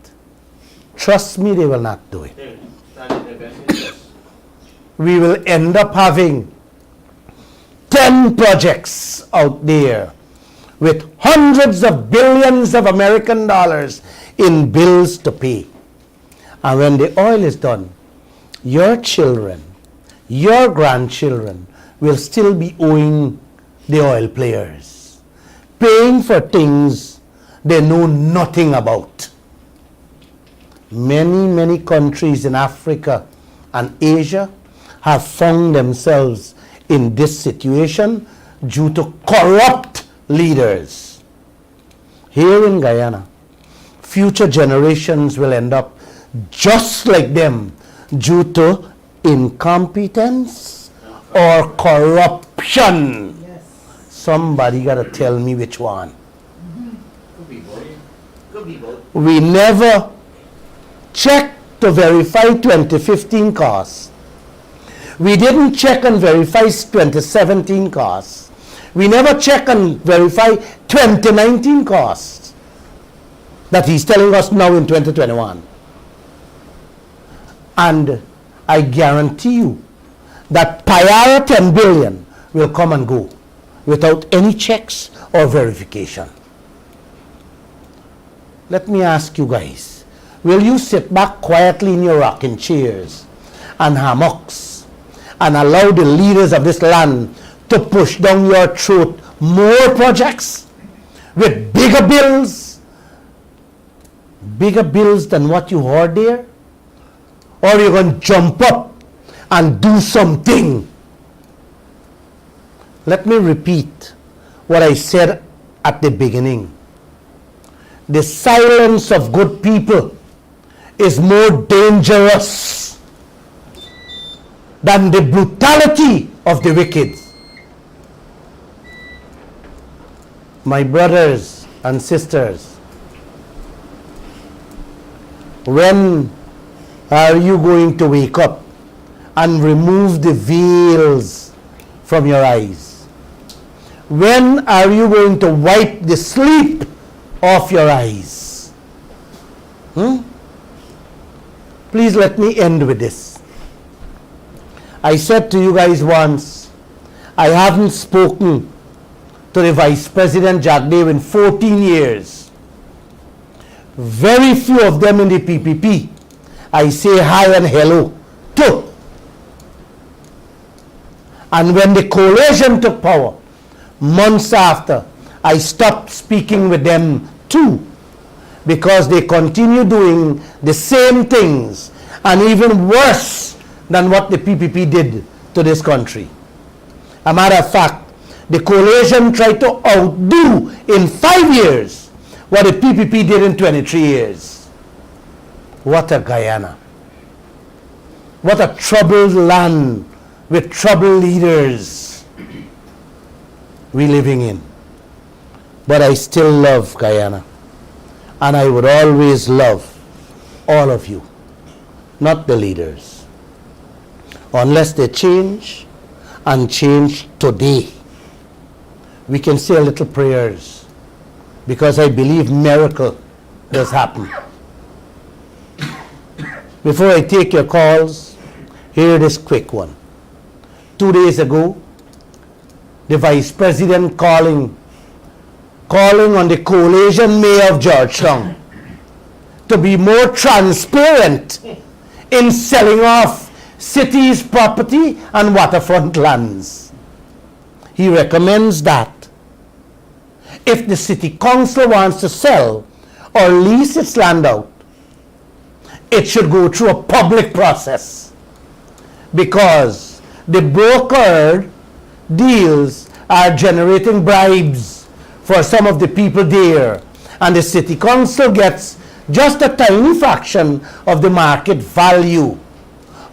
Trust me, they will not do it. Hey, stand in the best interest. We will end up having 10 projects out there with hundreds of billions of American dollars in bills to pay. And when the oil is done, your children, your grandchildren will still be owing the oil players, paying for things they know nothing about. Many, many countries in Africa and Asia have found themselves in this situation due to corrupt leaders. Here in Guyana, future generations will end up just like them due to incompetence or corruption. Yes. Somebody got to tell me which one. Could be both. Could be both. We never checked to verify 2015 costs. We didn't check and verify 2017 costs. We never check and verify 2019 costs that he's telling us now in 2021. And I guarantee you that prior 10 billion will come and go without any checks or verification. Let me ask you guys, will you sit back quietly in your rocking chairs and hammocks and allow the leaders of this land to push down your throat more projects with bigger bills than what you heard there? Or are you going to jump up and do something? Let me repeat what I said at the beginning. The silence of good people is more dangerous than the brutality of the wicked. My brothers and sisters, when are you going to wake up and remove the veils from your eyes? When are you going to wipe the sleep off your eyes? Please let me end with this. I said to you guys once, I haven't spoken to the Vice President Jagdeo in 14 years. Very few of them in the PPP I say hi and hello to. And when the coalition took power, months after, I stopped speaking with them too, because they continue doing the same things and even worse than what the PPP did to this country. A matter of fact, the coalition tried to outdo in 5 years what the PPP did in 23 years. What a Guyana. What a troubled land with troubled leaders we living in. But I still love Guyana. And I would always love all of you, not the leaders. Unless they change, and change today. We can say a little prayers, because I believe miracle does happen. Before I take your calls, here this quick one. 2 days ago, the Vice President calling on the coalition mayor of Georgetown to be more transparent in selling off cities' property and waterfront lands. He recommends that if the city council wants to sell or lease its land out, it should go through a public process, because the brokered deals are generating bribes for some of the people there, and the city council gets just a tiny fraction of the market value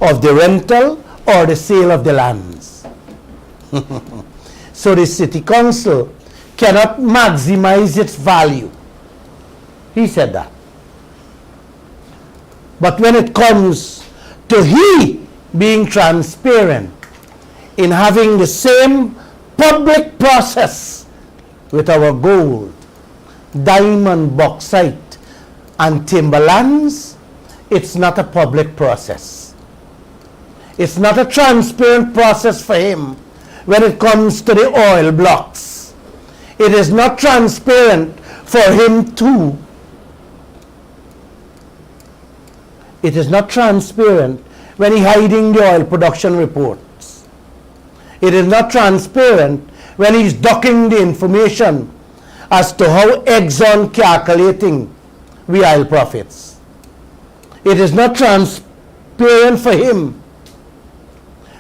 of the rental or the sale of the lands. So the city council cannot maximize its value. He said that. But when it comes to he being transparent in having the same public process with our gold, diamond, bauxite, and timberlands, it's not a public process. It's not a transparent process for him when it comes to the oil blocks. It is not transparent for him too. It is not transparent when he's hiding the oil production reports. It is not transparent when he's ducking the information as to how Exxon calculating the oil profits. It is not transparent for him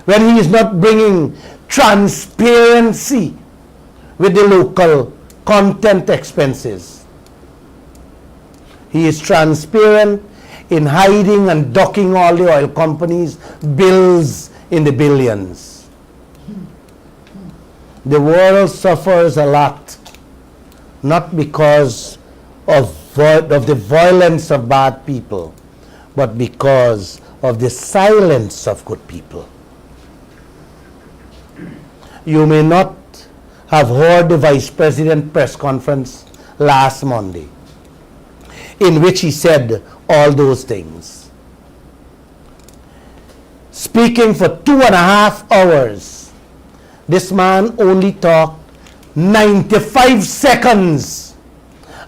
when he is not bringing transparency with the local content expenses. He is transparent in hiding and ducking all the oil companies' bills in the billions. The world suffers a lot, not because of the violence of bad people, but because of the silence of good people. You may not have heard the Vice President press conference last Monday, in which he said all those things. Speaking for 2.5 hours, this man only talked 95 seconds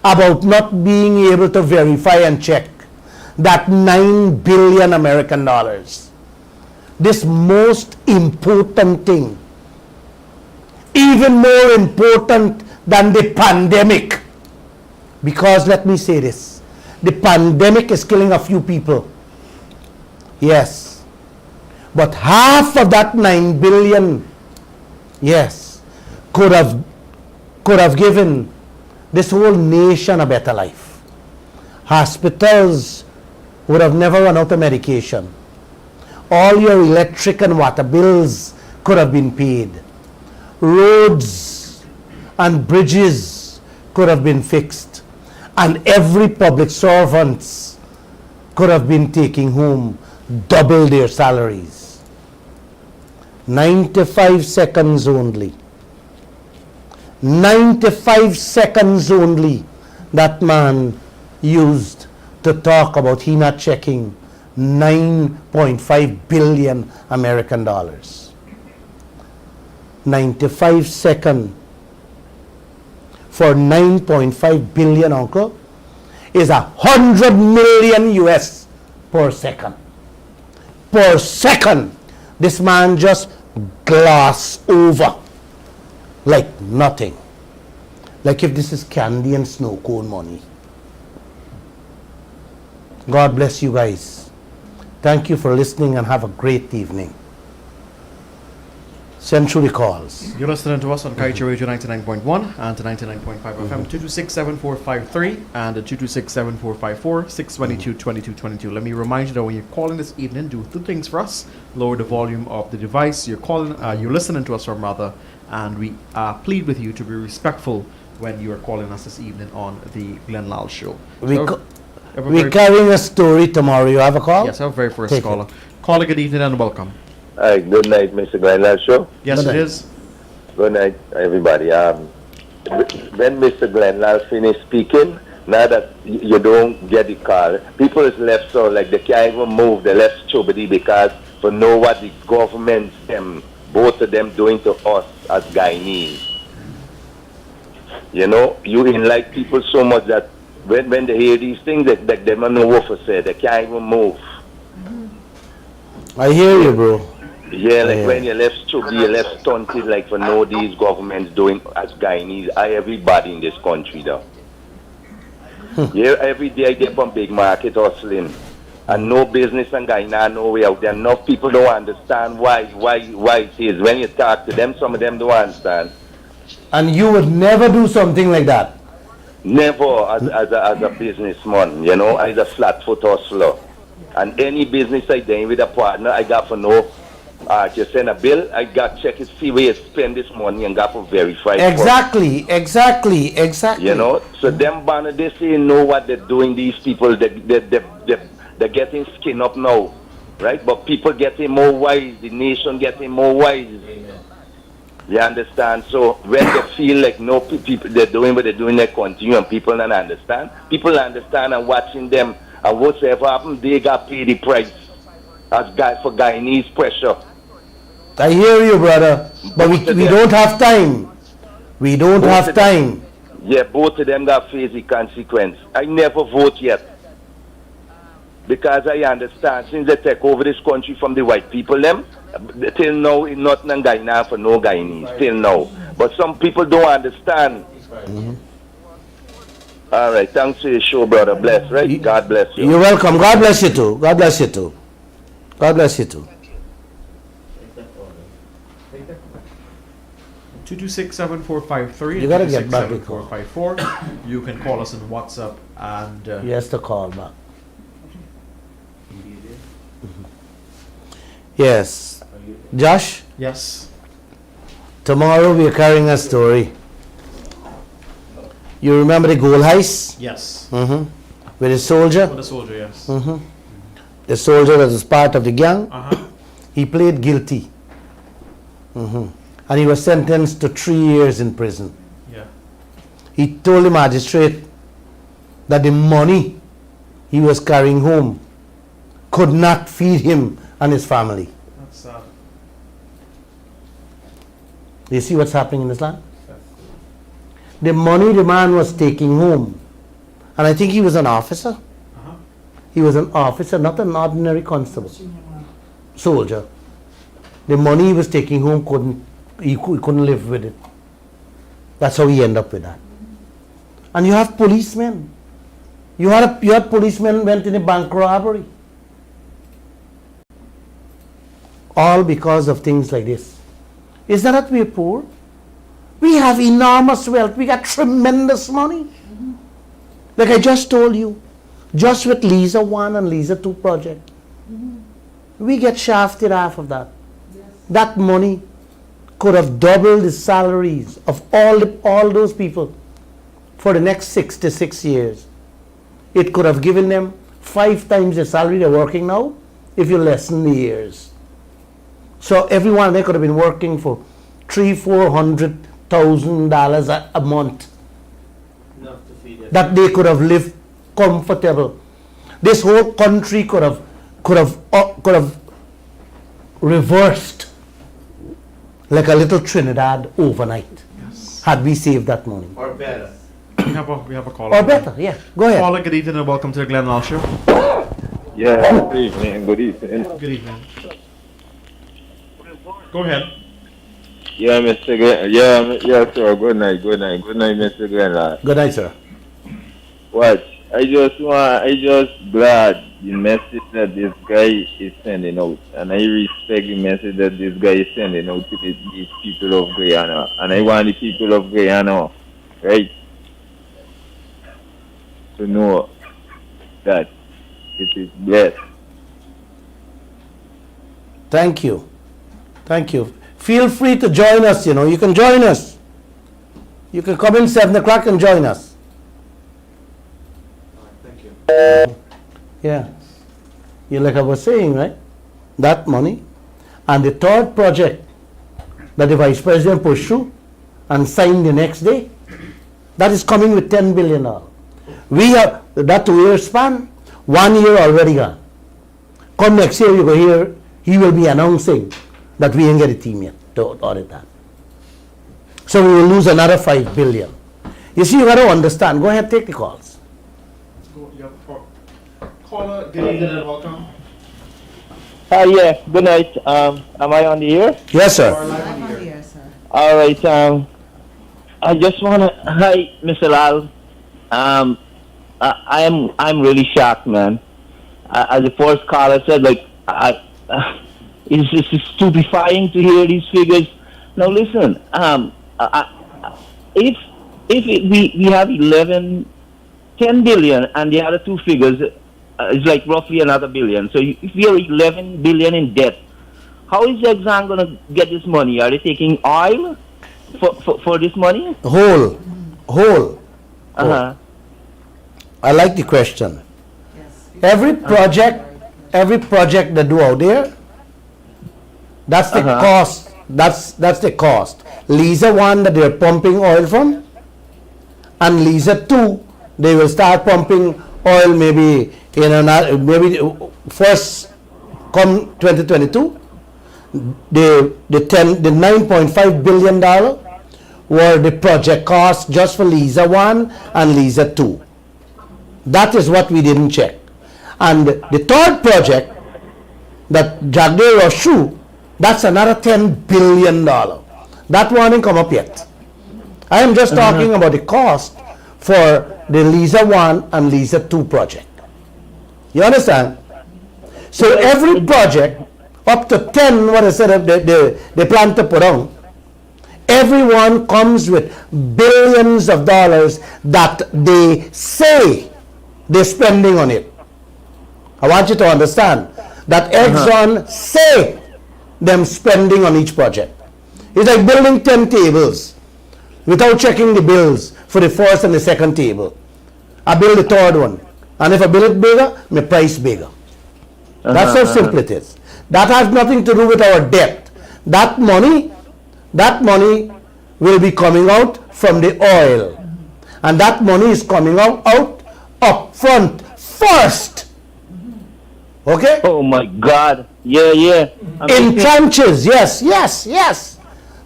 about not being able to verify and check that 9 billion American dollars. This most important thing, even more important than the pandemic, because let me say this, the pandemic is killing a few people, yes, but half of that 9 billion, yes, could have given this whole nation a better life. Hospitals would have never run out of medication. All your electric and water bills could have been paid. Roads and bridges could have been fixed. And every public servants could have been taking home double their salaries. 95 seconds only. 95 seconds only that man used to talk about he not checking 9.5 billion American dollars. 95 seconds for 9.5 billion, uncle, is 100 million US per second. Per second, this man just glassed over like nothing. Like if this is candy and snow cone money. God bless you guys. Thank you for listening and have a great evening. Send through the calls. You're listening to us on Kaieteur Radio 99.1 and 99.5 FM, 226-7453 and 226-7454, 622-2222. Let me remind you that when you're calling this evening, do two things for us. Lower the volume of the device you're listening to us from, rather, and we plead with you to be respectful when you are calling us this evening on the Glenn Lal Show. We're carrying a story tomorrow. You have a call? Yes, our very first caller. Caller, good evening and welcome. Hi, good night, Mr. Glenn Show. Yes, Good it night. is. Good night, everybody. When Mr. Glenn finished speaking, now that you don't get the call, people is left so like they can't even move. They left chubby because for know what the government, both of them doing to us as Guyanese. You know, you enlighten people so much that when they hear these things, they don't know what to say. They can't even move. I hear you, bro. Yeah, like when you left chubby, you left stunted, like for know these governments doing as Guyanese, everybody in this country though. Yeah, every day I get from big market hustling. And no business in Guyana, no way out there. Enough people don't understand why it is. When you talk to them, some of them don't understand. And you would never do something like that? Never as a businessman, you know, as a flat-foot hustler. And any business I do with a partner, I got to know, you send a bill, I got to check it, see where you spend this money and got to verify. Exactly. You know, so them banner, they say know what they're doing, these people, they're getting skin up now, right? But people getting more wise, the nation getting more wise. You understand? So when they feel like no people, they're doing what they're doing, they continue and people don't understand. People understand and watching them, and whatever happened, they got paid the price as for Guyanese pressure. I hear you, brother. But we don't have time. We don't have time. Yeah, both of them got face the consequence. I never vote yet. Because I understand, since they take over this country from the white people, them, till now, it's not in Guyana for no Guyanese, till now. But some people don't understand. All right, thanks for your show, brother. Bless, right? God bless you. You're welcome. God bless you too. God bless you too. God bless you too. 226-7453 You gotta get back the call. 226-7454. You can call us on WhatsApp and Yes, the call back. Yes. Josh, yes. tomorrow we are carrying a story. You remember the goal heist? Yes. With the soldier? For the soldier, yes. The soldier that was part of the gang? Uh-huh. He pleaded guilty. and he was sentenced to 3 years in prison. Yeah. He told the magistrate that the money he was carrying home could not feed him and his family. That's sad. You see what's happening in this land? The money the man was taking home, and I think he was an officer. Uh-huh. He was an officer, not an ordinary constable, soldier. The money he was taking home he couldn't live with it. That's how he ended up with that. And you have policemen. You had policemen went in a bank robbery. All because of things like this. Is that we're poor? We have enormous wealth. We got tremendous money. Like I just told you, just with Liza 1 and Liza 2 project, we get shafted half of that. That money could have doubled the salaries of all those people for the next 66 years. It could have given them 5 times the salary they're working now if you lessen the years. So everyone, they could have been working for $300,000-400,000 a month Enough to feed it. that they could have lived comfortable. This whole country could have reversed like a little Trinidad overnight had we saved that money. Or better. We have a caller. Or better, yeah. Go ahead. Caller, good evening and welcome to the Glenn Lal Show. Yeah, good evening, good evening. Good evening. Go ahead. Yeah, Mr. Glenn. Yeah, sir. Good night, Mr. Glenn. Good night, sir. What? I just glad the message that this guy is sending out, and I respect the message that this guy is sending out to these people of Guyana, and I want the people of Guyana, right, to know that it is blessed. Thank you. Thank you. Feel free to join us, you can join us. You can come in 7 o'clock and join us. Thank you. Yeah. Like I was saying, right? That money. And the third project that the Vice President pushed through and signed the next day, that is coming with $10 billion. We have that 2-year span, 1 year already gone. Come next year, you go hear, he will be announcing that we ain't get a team yet to audit that. So we will lose another $5 billion. You see, you got to understand. Go ahead, take the calls. Caller, good evening and welcome. Hi, yeah, good night. Am I on the air? Yes, sir. I'm on here, sir. All right. I just want to, hi, Mr. Lal. I'm really shocked, man. As the first caller said, like, it's just stupefying to hear these figures. Now, listen, if we have 10 billion, and the other two figures is like roughly another billion. So if we are 11 billion in debt, how is Exxon going to get this money? Are they taking oil for this money? Whole. Uh-huh. I like the question. Yes. Every project they do out there, that's the Uh-huh. cost. That's the cost. Liza 1 that they're pumping oil from, and Liza 2 they will start pumping oil maybe maybe first come 2022. The $9.5 billion were the project costs just for Liza 1 and Liza 2. That is what we didn't check. And the third project that Jagdeo was through, that's another $10 billion. That one ain't come up yet. I am just talking about the cost for the Liza 1 and Liza 2 project. You understand? So every project, up to 10, what I said, they plan to put on, everyone comes with billions of dollars that they say they're spending on it. I want you to understand that Exxon say them spending on each project. It's like building 10 tables without checking the bills for the first and the second table. I build the third one. And if I build it bigger, my price bigger. That's how simple it is. That has nothing to do with our debt. That money that money will be coming out from the oil. And that money is coming out up front first. Okay? Oh my God. Yeah. In tranches, yes.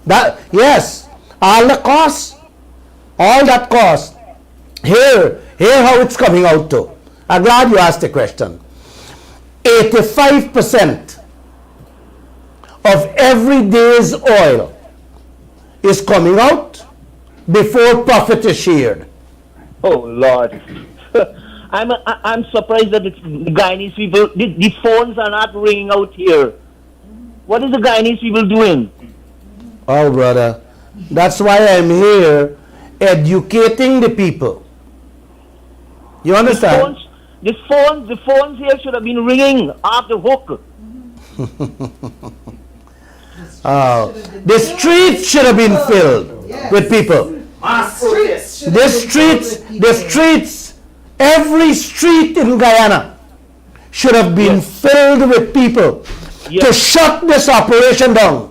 That, yes. All that cost. Here how it's coming out to. I'm glad you asked the question. 85% of every day's oil is coming out before profit is shared. Oh Lord. I'm surprised that the Guyanese people, the phones are not ringing out here. What is the Guyanese people doing? Oh, brother, that's why I'm here educating the people. You understand? The phones here should have been ringing off the hook. The streets should have been filled with people. The streets, every street in Guyana should have been filled with people to shut this operation down,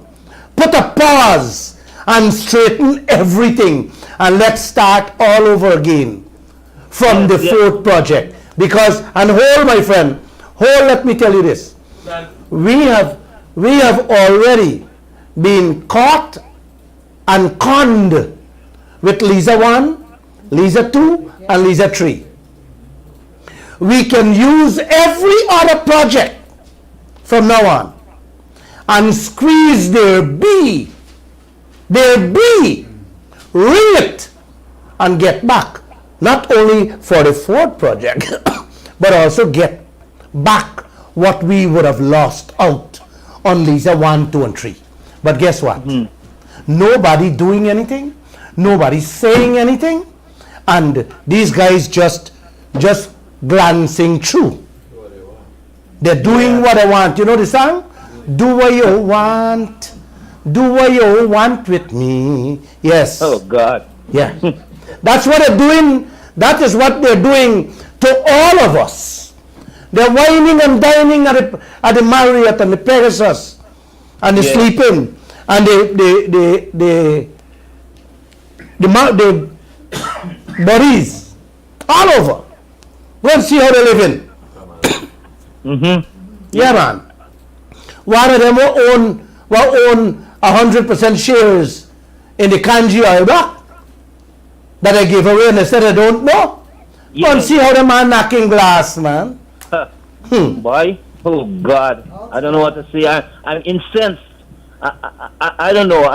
put a pause and straighten everything, and let's start all over again from the fourth project. Because, and hold my friend, let me tell you this, we have already been caught and conned with Liza 1, Liza 2 and Liza 3. We can use every other project from now on and squeeze their B, ring it and get back, not only for the fourth project, but also get back what we would have lost out on Liza 1, 2 and 3. But guess what? Nobody doing anything, nobody saying anything, and these guys just glancing through. They're doing what they want. You know the song? Do what you want. Do what you want with me. Yes. Oh God. Yeah. That's what they're doing. That is what they're doing to all of us. They're whining and dining at the Marriott and the Pegasus and the sleeping and the bodies all over. Go and see how they're living. Yeah, man. One of them will own 100% shares in the Kanji oil block that I gave away, and they said I don't know. Go and see how the man knocking glass, man. Boy, oh God, I don't know what to say. I'm incensed. I don't know.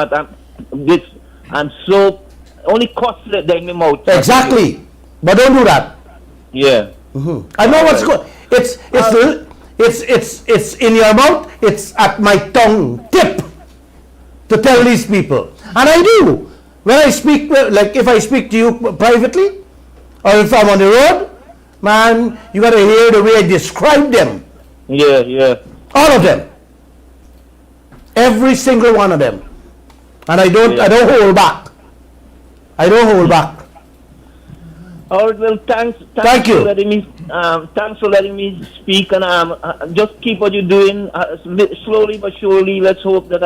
I'm so only costly that me mouth. Exactly, but don't do that. Yeah. I know what's good. It's in your mouth. It's at my tongue tip to tell these people, and I do when I speak. Like if I speak to you privately, or if I'm on the road, man, you gotta hear the way I describe them. Yeah. All of them. Every single one of them. And I don't hold back. I don't hold back. All right, well, thanks Thank you. For letting me, thanks for letting me speak, and just keep what you're doing. Slowly but surely, let's hope that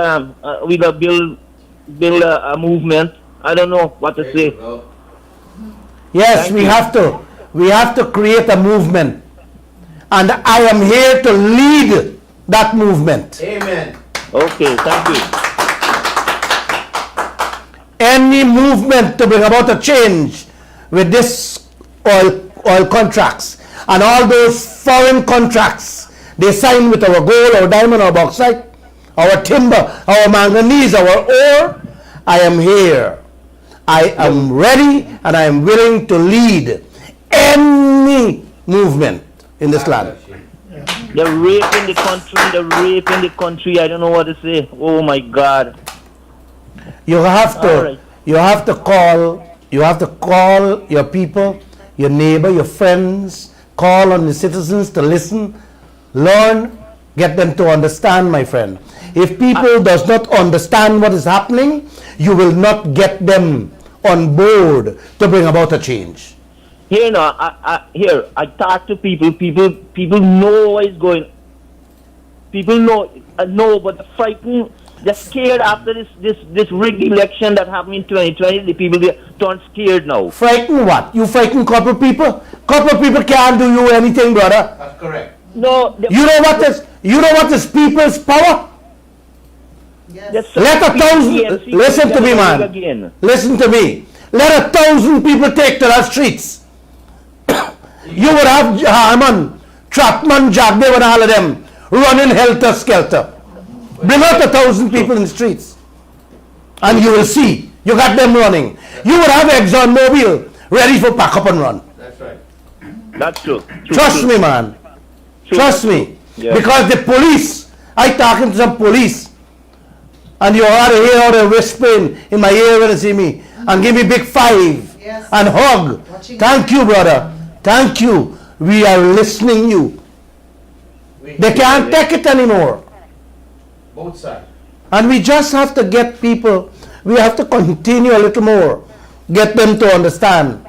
we will build a movement. I don't know what to say. Yes, we have to. We have to create a movement. And I am here to lead that movement. Amen. Okay, thank you. Any movement to bring about a change with this oil contracts and all those foreign contracts they sign with our gold, our diamond, our bauxite, our timber, our manganese, our ore, I am here. I am ready and I am willing to lead any movement in this land. They're raping the country. I don't know what to say. Oh my God. You have to call your people, your neighbor, your friends, call on the citizens to listen, learn, get them to understand, my friend. If people does not understand what is happening, you will not get them on board to bring about a change. Here now, I talk to people. People know what is going. People know, but frightened. They're scared after this rigged election that happened in 2020. The people get turned scared now. Frighten what? You frighten corporate people? Corporate people can't do you anything, brother. That's correct. No, You know what is people's power? Yes. Let 1,000 listen to me, man. Again. Listen to me. Let 1,000 people take to the streets. You would have Harman, Trapman, Jagdeo, and all of them running helter skelter. Bring out 1,000 people in the streets, and you will see. You got them running. You would have Exxon Mobil ready for pack up and run. That's right. That's true. Trust me, man. Trust me. Yeah. Because the police, I talking to some police, and you ought to hear how they whispering in my ear when they see me, and give me big five, Yes. and hug. Watching Thank you, brother. Thank you. We are listening you. They can't take it anymore. Both sides. And we just have to get people, we have to continue a little more, get them to understand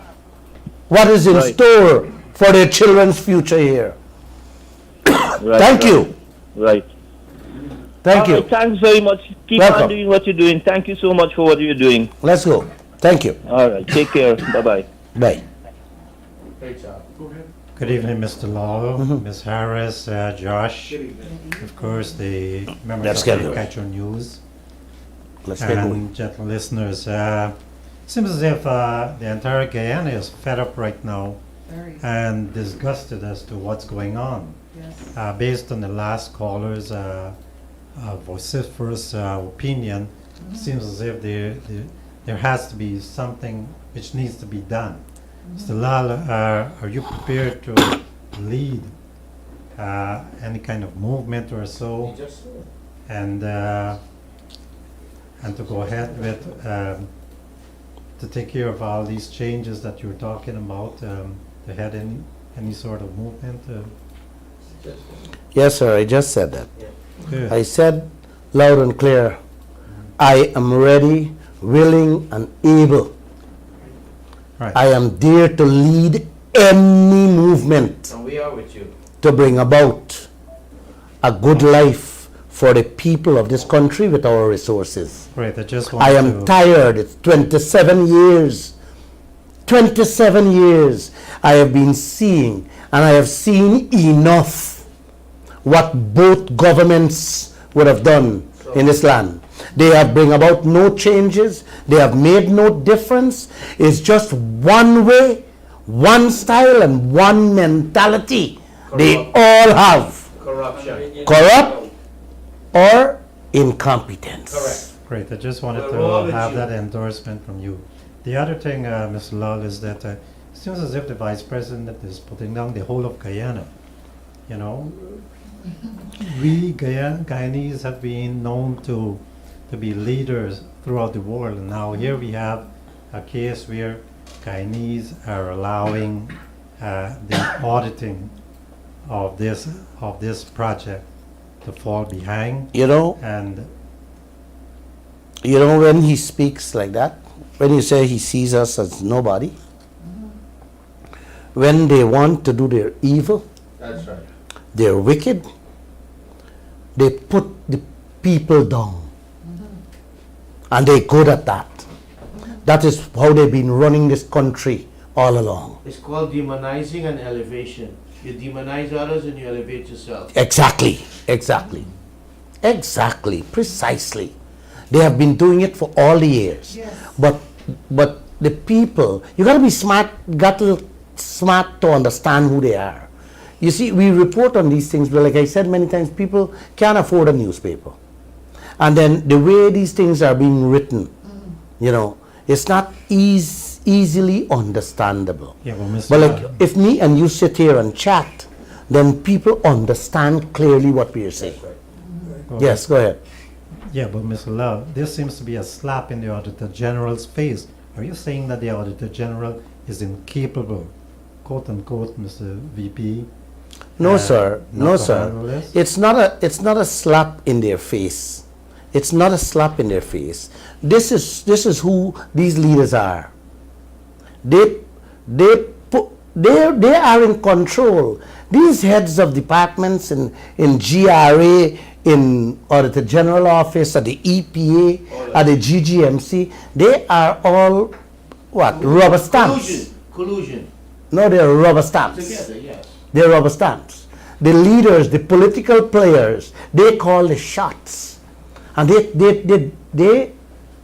what is in Right. store for their children's future here. Right, Thank right. you. Right. Thank All you. right, thanks very much. Keep Welcome. on doing what you're doing. Thank you so much for what you're doing. Let's go. Thank you. All right. Take care. Bye-bye. Bye. Great job. Good evening, Mr. Law, Ms. Harris, Josh, of course, the members Let's of get the going. Kaieteur News, Let's get going. and gentle listeners. Seems as if the entire Guyana is fed up right now Very. and disgusted as to what's going on. Yes. Based on the last caller's vociferous opinion, seems as if there has to be something which needs to be done. Mr. Lal, are you prepared to lead any kind of movement or so, and to go ahead with to take care of all these changes that you're talking about, to head any sort of movement? Yes, sir, I just said that. Good. I said loud and clear, I am ready, willing, and able. Right. I am there to lead any movement And we are with you. to bring about a good life for the people of this country with our resources. Great. I just want I am to tired. It's 27 years. 27 years I have been seeing, and I have seen enough what both governments would have done in this land. They have bring about no changes. They have made no difference. It's just one way, one style, and one mentality. They all have Corruption. corrupt or incompetence. Correct. Great. I just wanted We're all to with have you. that endorsement from you. The other thing, Mr. Lal, is that it seems as if the Vice President is putting down the whole of Guyana. You know, we Guyanese have been known to be leaders throughout the world, and now here we have a case where Guyanese are allowing the auditing of this project to fall behind, You know, and when he speaks like that, when you say he sees us as nobody, when they want to do their evil, That's right. they're wicked, they put the people down. And they're good at that. That is how they've been running this country all along. It's called demonizing and elevation. You demonize others and you elevate yourself. Exactly, precisely. They have been doing it for all the years. Yes. But the people, you gotta be smart, smart to understand who they are. You see, we report on these things, but like I said many times, people can't afford a newspaper. And then the way these things are being written, you know, it's not easily understandable. yeah, well, Mr. But like, if me and you sit here and chat, then people understand clearly what we are saying. Well, Yes, go ahead. Yeah, but Mr. Love, this seems to be a slap in the Auditor General's face. Are you saying that the Auditor General is incapable, quote unquote, Mr. VP? No, sir. not No, to sir. handle this? It's not a slap in their face. It's not a slap in their face. This is who these leaders are. They are in control. These heads of departments in GRA, in Auditor General Office, at the EPA, at the GGMC, they are all, what, rubber stamps? Collusion. No, they're rubber stamps. Together, yes. They're rubber stamps. The leaders, the political players, they call the shots. And they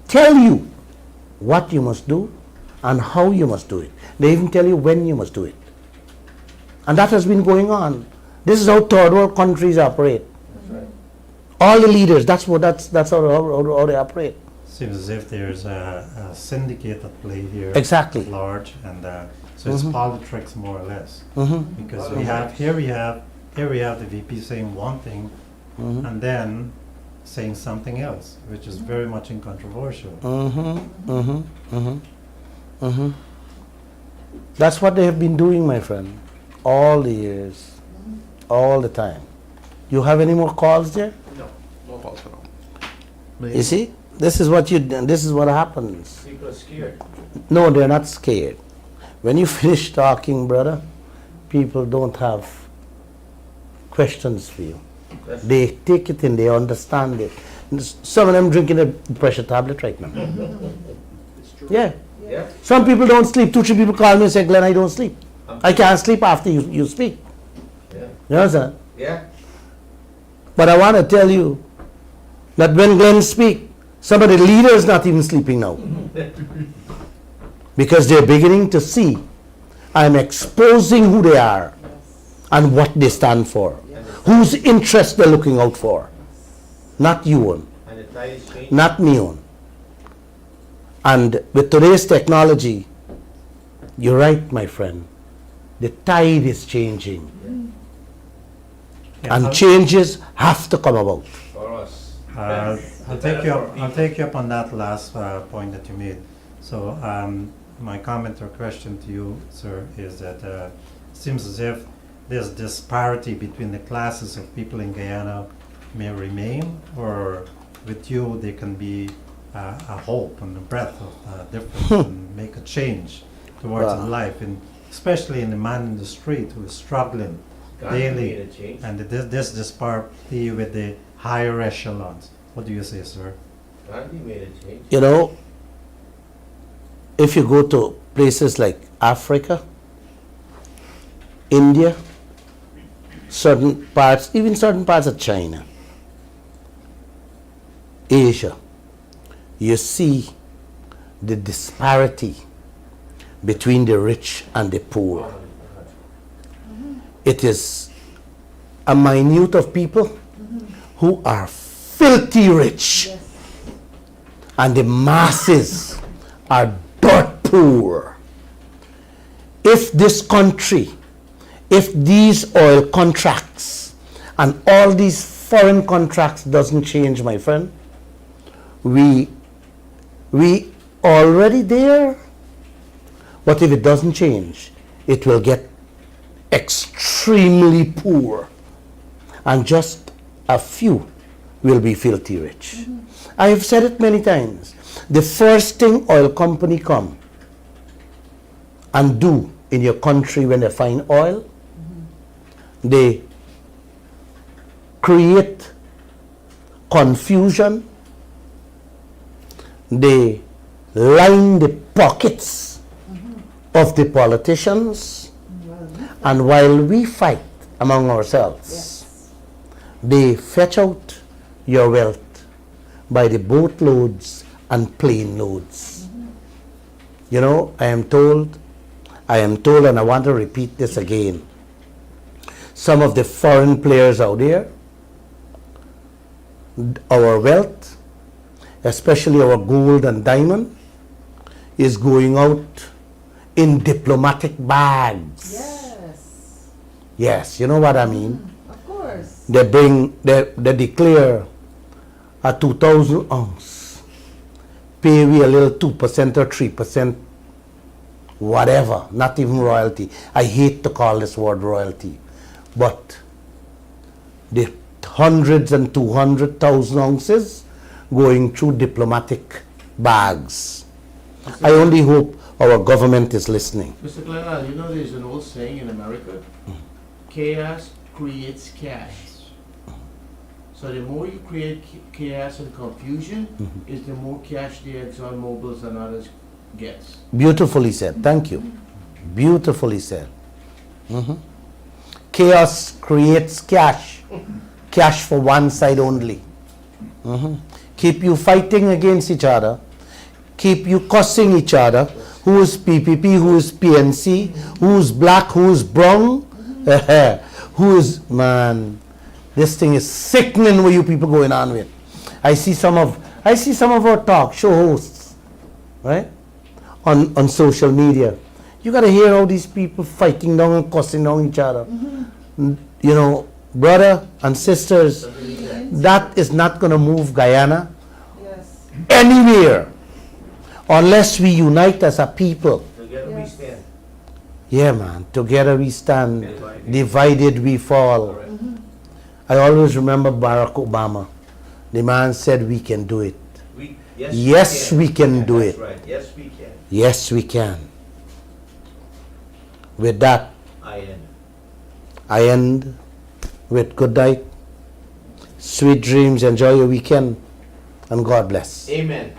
tell you what you must do and how you must do it. They even tell you when you must do it. And that has been going on. This is how third world countries operate. That's right. All the leaders, that's how they operate. Seems as if there's a syndicate at play here. Exactly. At large, and so it's politics more or less. Because we have the VP saying one thing, and then saying something else, which is very much incontroversial. That's what they have been doing, my friend, all the years, all the time. You have any more calls there? No calls for now. You see, this is what happens. People are scared. No, they're not scared. When you finish talking, brother, people don't have questions for you. They take it in, they understand it. Some of them drinking a pressure tablet right now. It's true. Yeah. Yeah. Some people don't sleep. 2-3 people call me and say, Glenn, I don't sleep. I can't sleep after you speak. Yeah. You understand? Yeah. But I want to tell you that when Glenn speak, some of the leaders not even sleeping now. Because they're beginning to see I'm exposing who they are and what they stand for. Whose interest they're looking out for. Not you one. And the tide is changing. Not me one. And with today's technology, you're right, my friend. The tide is changing. Yeah, And changes have to come about. For us. I'll take you up on that last point that you made. So my comment or question to you, sir, is that it seems as if this disparity between the classes of people in Guyana may remain, or with you there can be a hope and a breath of difference and make a change towards life, especially in the man in the street who is struggling daily, and this disparity with the higher echelons. What do you say, sir? Gandhi made a change. You know, if you go to places like Africa, India, certain parts of China, Asia, you see the disparity between the rich and the poor. It is a minute of people who are filthy rich, and the masses are dirt poor. If this country, if these oil contracts and all these foreign contracts doesn't change, my friend, we already there. But if it doesn't change, it will get extremely poor, and just a few will be filthy rich. I have said it many times. The first thing oil company come and do in your country when they find oil, they create confusion, they line the pockets of the politicians, and while we fight among ourselves, they fetch out your wealth by the boatloads and plane loads. You know, I am told, and I want to repeat this again, some of the foreign players out there, our wealth, especially our gold and diamond, is going out in diplomatic bags. Yes. Yes, you know what I mean? Of course. They declare a 2,000 ounce, pay we a little 2% or 3%, whatever, not even royalty. I hate to call this word royalty, but the hundreds and 200,000 ounces going through diplomatic bags. I only hope our government is listening. Mr. Glenal, you know there's an old saying in America, chaos creates cash. So the more you create chaos and confusion, is the more cash the Exxon Mobil's and others gets. Beautifully said. Thank you. Beautifully said. Chaos creates cash. Cash for one side only. Keep you fighting against each other. Keep you cussing each other. Who is PPP? Who is PNC? Who is black? Who is brown? Who is, man, this thing is sickening what you people going on with. I see some of our talk show hosts, right, on social media. You got to hear all these people fighting down and cussing down each other. You know, brother and sisters, that is not going to move Guyana anywhere unless we unite as a people. Together we stand. Yeah, man. Together we stand. Divided we fall. I always remember Barack Obama. The man said we can do it. Yes, we can do it. Right. Yes, we can. Yes, we can. With that, I end with good night, sweet dreams, enjoy your weekend, and God bless. Amen.